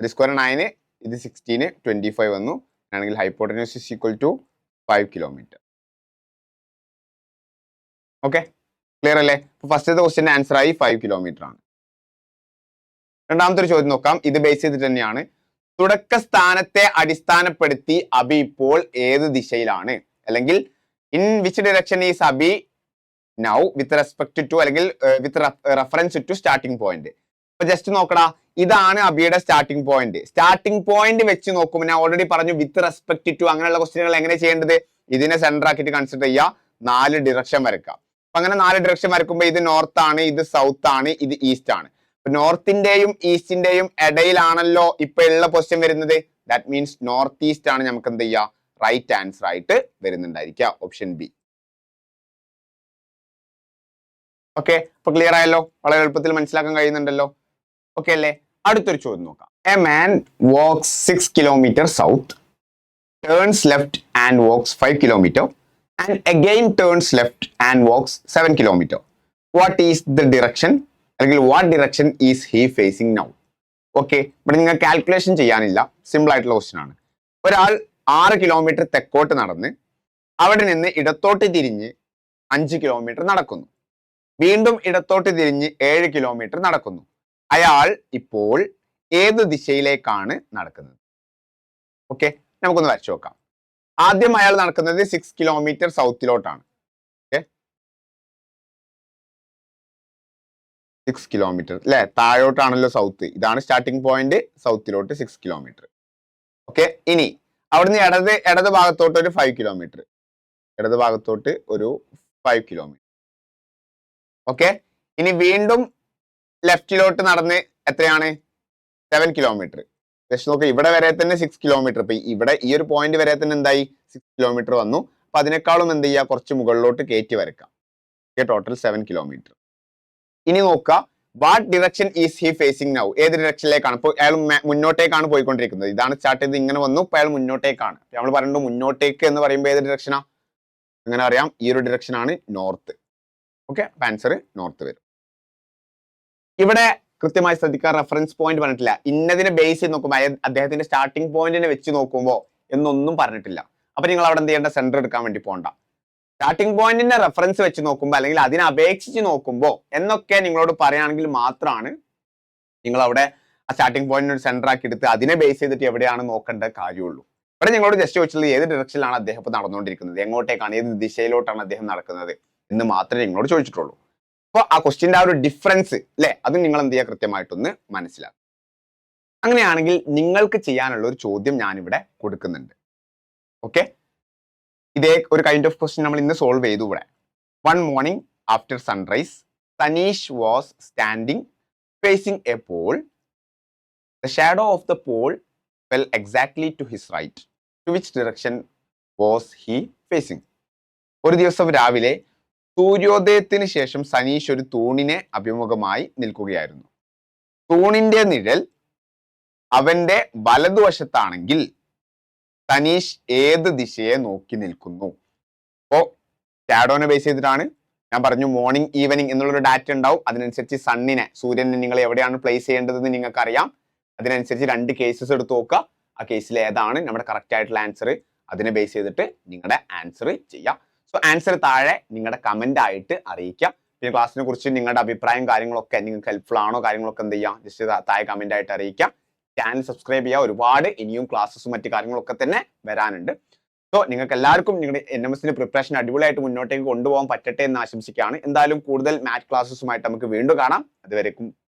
3 സ്ക്വയർ 9, ഇത് 16, 25 വന്നു. ആണെങ്കിൽ hypotenuse is equal to 5 kilometre. Okay, clear അല്ലേ? ഫസ്റ്റത്തെ ക്വസ്റ്റ്യന്റെ ആൻസർ ആയി 5 കിലോമീറ്റർ ആണ്. രണ്ടാമത്തെ ഒരു ചോദ്യം നോക്കാം. ഇത് ബേസ് ചെയ്തിട്ട് തന്നെയാണ്. തുടക്ക സ്ഥാനത്തെ അടിസ്ഥാനപ്പെടുത്തി അബി ഇപ്പോൾ ഏത് ദിശയിലാണ്? അല്ലെങ്കിൽ in which direction is Abi now with respect to, അല്ലെങ്കിൽ with reference to starting point. അപ്പൊ ജസ്റ്റ് നോക്കടാ, ഇതാണ് അബിയുടെ സ്റ്റാർട്ടിംഗ് പോയിന്റ്. സ്റ്റാർട്ടിംഗ് പോയിന്റ് വെച്ച് നോക്കുമ്പോൾ ഞാൻ ഓൾറെഡി പറഞ്ഞു വിത്ത് റെസ്പെക്ട് ടു. അങ്ങനെയുള്ള ക്വസ്റ്റ്യനുകൾ എങ്ങനെ ചെയ്യേണ്ടത്? ഇതിനെ സെന്റർ ആക്കിയിട്ട് കൺസിഡർ ചെയ്യുക, 4 ഡിറക്ഷൻ വരക്കാം. അപ്പൊ അങ്ങനെ 4 ഡിറക്ഷൻ വരക്കുമ്പോൾ ഇത് നോർത്ത് ആണ്, ഇത് സൗത്ത് ആണ്, ഇത് ഈസ്റ്റ് ആണ്. നോർത്തിന്റെയും ഈസ്റ്റിന്റെയും ഇടയിലാണല്ലോ ഇപ്പൊ ഉള്ള ക്വസ്റ്റ്യൻ വരുന്നത്. ദാറ്റ് മീൻസ് നോർത്ത് ഈസ്റ്റ് ആണ് നമുക്ക് എന്ത് ചെയ്യുക? റൈറ്റ് ആൻസർ ആയിട്ട് വരുന്നുണ്ടായിരിക്കുക, ഓപ്ഷൻ ബി. ഓക്കെ, അപ്പൊ ക്ലിയർ ആയല്ലോ? വളരെ എളുപ്പത്തിൽ മനസ്സിലാക്കാൻ കഴിയുന്നുണ്ടല്ലോ. ഓക്കെ അല്ലേ? അടുത്തൊരു ചോദ്യം നോക്കാം. A man walks 6 kilometer south, turns left and walks 5 kilometer, and again turns left and walks 7 kilometer. What is the direction? അല്ലെങ്കിൽ what direction is he facing now? Okay, ഇവിടെ നിങ്ങൾ കാൽക്കുലേഷൻ ചെയ്യാനില്ല, സിമ്പിൾ ആയിട്ടുള്ള ക്വസ്റ്റ്യൻ ആണ്. ഒരാൾ 6 കിലോമീറ്റർ തെക്കോട്ട് നടന്ന് അവിടെ നിന്ന് ഇടത്തോട്ട് തിരിഞ്ഞ് 5 കിലോമീറ്റർ നടക്കുന്നു. വീണ്ടും ഇടത്തോട്ട് തിരിഞ്ഞ് 7 കിലോമീറ്റർ നടക്കുന്നു. അയാൾ ഇപ്പോൾ ഏത് ദിശയിലേക്കാണ് നടക്കുന്നത്? ഓക്കെ, നമുക്കൊന്ന് വരച്ചു നോക്കാം. ആദ്യം അയാൾ നടക്കുന്നത് 6 കിലോമീറ്റർ സൗത്തിലോട്ടാണ്. 6 കിലോമീറ്റർ അല്ലെ? താഴോട്ടാണല്ലോ സൗത്ത്. ഇതാണ് സ്റ്റാർട്ടിംഗ് പോയിന്റ്. സൗത്തിലോട്ട് 6 കിലോമീറ്റർ. ഓക്കെ, ഇനി അവിടുന്ന് ഇടത് ഭാഗത്തോട്ട് ഒരു 5 കിലോമീറ്റർ. ഇടത് ഭാഗത്തോട്ട് ഒരു 5 കിലോമീറ്റർ. ഓക്കെ, ഇനി വീണ്ടും ലെഫ്റ്റിലോട്ട് നടന്ന് എത്രയാണ്? 7 കിലോമീറ്റർ. ജസ്റ്റ് നോക്കുക, ഇവിടെ വരെ തന്നെ 6 കിലോമീറ്റർ. ഇപ്പൊ ഇവിടെ ഈ ഒരു പോയിന്റ് വരെ തന്നെ എന്തായി? 6 കിലോമീറ്റർ വന്നു. അപ്പൊ അതിനേക്കാളും എന്ത് ചെയ്യുക? കുറച്ച് മുകളിലോട്ട് കയറ്റി വരക്കാം. Total 7 kilometre. ഇനി നോക്കുക, what direction is he facing now? ഏത് ഡിറക്ഷനിലേക്കാണ്? ഇപ്പോൾ അയാൾ മുന്നോട്ടേക്കാണ് പോയിക്കൊണ്ടിരിക്കുന്നത്. ഇതാണ് സ്റ്റാർട്ട് ചെയ്ത് ഇങ്ങനെ വന്നു, ഇപ്പോൾ അയാൾ മുന്നോട്ടേക്കാണ്. നമ്മൾ പറയുന്നത് മുന്നോട്ടേക്ക് എന്ന് പറയുമ്പോൾ ഏത് ഡിറക്ഷനാ? അങ്ങനെ അറിയാം, ഈ ഒരു ഡിറക്ഷൻ ആണ് നോർത്ത്. ഓക്കെ, ആൻസർ നോർത്ത് വരും. ഇവിടെ കൃത്യമായി ശ്രദ്ധിക്കാൻ റെഫറൻസ് പോയിന്റ് പറഞ്ഞിട്ടില്ല. ഇന്നതിനെ ബേസ് ചെയ്ത് നോക്കുമ്പോൾ അദ്ദേഹത്തിന്റെ സ്റ്റാർട്ടിംഗ് പോയിന്റിനെ വെച്ച് നോക്കുമ്പോൾ എന്നൊന്നും പറഞ്ഞിട്ടില്ല. അപ്പൊ നിങ്ങൾ അവിടെ എന്ത് ചെയ്യേണ്ട? സെന്റർ എടുക്കാൻ വേണ്ടി പോകണ്ട. സ്റ്റാർട്ടിംഗ് പോയിന്റിന്റെ റെഫറൻസ് വെച്ച് നോക്കുമ്പോൾ അല്ലെങ്കിൽ അതിനെ അപേക്ഷിച്ച് നോക്കുമ്പോൾ എന്നൊക്കെ നിങ്ങളോട് പറയുകയാണെങ്കിൽ മാത്രമാണ് നിങ്ങൾ അവിടെ ആ സ്റ്റാർട്ടിംഗ് പോയിന്റിന് ഒരു സെന്റർ ആക്കി എടുത്ത് അതിനെ ബേസ് ചെയ്തിട്ട് എവിടെയാണ് നോക്കേണ്ട കാര്യമുള്ളൂ. ഇവിടെ നിങ്ങളോട് ജസ്റ്റ് ചോദിച്ചത് ഏത് ഡിറക്ഷനിലാണ് അദ്ദേഹം ഇപ്പോൾ നടന്നുകൊണ്ടിരിക്കുന്നത്, എങ്ങോട്ടേക്കാണ്, ഏത് ദിശയിലോട്ടാണ് അദ്ദേഹം നടക്കുന്നത് എന്ന് മാത്രമേ നിങ്ങളോട് ചോദിച്ചിട്ടുള്ളൂ. അപ്പോൾ ആ ക്വസ്റ്റ്യന്റെ ആ ഒരു ഡിഫറൻസ് അല്ലെ, അത് നിങ്ങൾ എന്ത് ചെയ്യുക? കൃത്യമായിട്ടൊന്ന് മനസ്സിലാക്കുക. അങ്ങനെയാണെങ്കിൽ നിങ്ങൾക്ക് ചെയ്യാനുള്ള ഒരു ചോദ്യം ഞാനിവിടെ കൊടുക്കുന്നുണ്ട്. ഓക്കെ, ഇതേ ഒരു കൈൻഡ് ഓഫ് ക്വസ്റ്റ്യൻ നമ്മൾ ഇന്ന് സോൾവ് ചെയ്തു. ഇവിടെ one morning after sunrise Saneesh was standing facing a pole. The shadow of the pole fell exactly to his right. To which direction was he facing? ഒരു ദിവസം രാവിലെ സൂര്യോദയത്തിന് ശേഷം സനീഷ് ഒരു തൂണിനെ അഭിമുഖമായി നിൽക്കുകയായിരുന്നു. തൂണിന്റെ നിഴൽ അവന്റെ വലതുവശത്താണെങ്കിൽ സനീഷ് ഏത് ദിശയെ നോക്കി നിൽക്കുന്നു? അപ്പോ ഷാഡോനെ ബേസ് ചെയ്തിട്ടാണ് ഞാൻ പറഞ്ഞു. മോർണിംഗ് ഈവനിങ് എന്നുള്ളൊരു ഡാറ്റ ഉണ്ടാവും. അതിനനുസരിച്ച് സണ്ണിനെ, സൂര്യനെ നിങ്ങൾ എവിടെയാണ് പ്ലേസ് ചെയ്യേണ്ടതെന്ന് നിങ്ങൾക്ക് അറിയാം. അതിനനുസരിച്ച് രണ്ട് കേസസ് എടുത്ത് നോക്കുക. ആ കേസിൽ ഏതാണ് നമ്മുടെ കറക്റ്റ് ആയിട്ടുള്ള ആൻസർ, അതിനെ ബേസ് ചെയ്തിട്ട് നിങ്ങളുടെ ആൻസർ ചെയ്യാം. സോ ആൻസർ താഴെ നിങ്ങളുടെ കമന്റ് ആയിട്ട് അറിയിക്കാം. പിന്നെ ക്ലാസ്സിനെ കുറിച്ച് നിങ്ങളുടെ അഭിപ്രായം കാര്യങ്ങളൊക്കെ നിങ്ങൾക്ക് ഹെൽപ്ഫുൾ ആണോ കാര്യങ്ങളൊക്കെ എന്ത് ചെയ്യാം? ജസ്റ്റ് താഴെ കമന്റ് ആയിട്ട് അറിയിക്കാം. ചാനൽ സബ്സ്ക്രൈബ് ചെയ്യുക. ഒരുപാട് ഇനിയും ക്ലാസ്സസും മറ്റു കാര്യങ്ങളൊക്കെ തന്നെ വരാനുണ്ട്. സോ നിങ്ങൾക്ക് എല്ലാവർക്കും നിങ്ങളുടെ NMS പ്രിപ്പറേഷൻ അടിപൊളിയായിട്ട് മുന്നോട്ടേക്ക് കൊണ്ടുപോകാൻ പറ്റട്ടെ എന്ന് ആശംസിക്കുകയാണ്. എന്തായാലും കൂടുതൽ മാത്സ് ക്ലാസ്സസുമായിട്ട് നമുക്ക് വീണ്ടും കാണാം. അതുവരേക്കും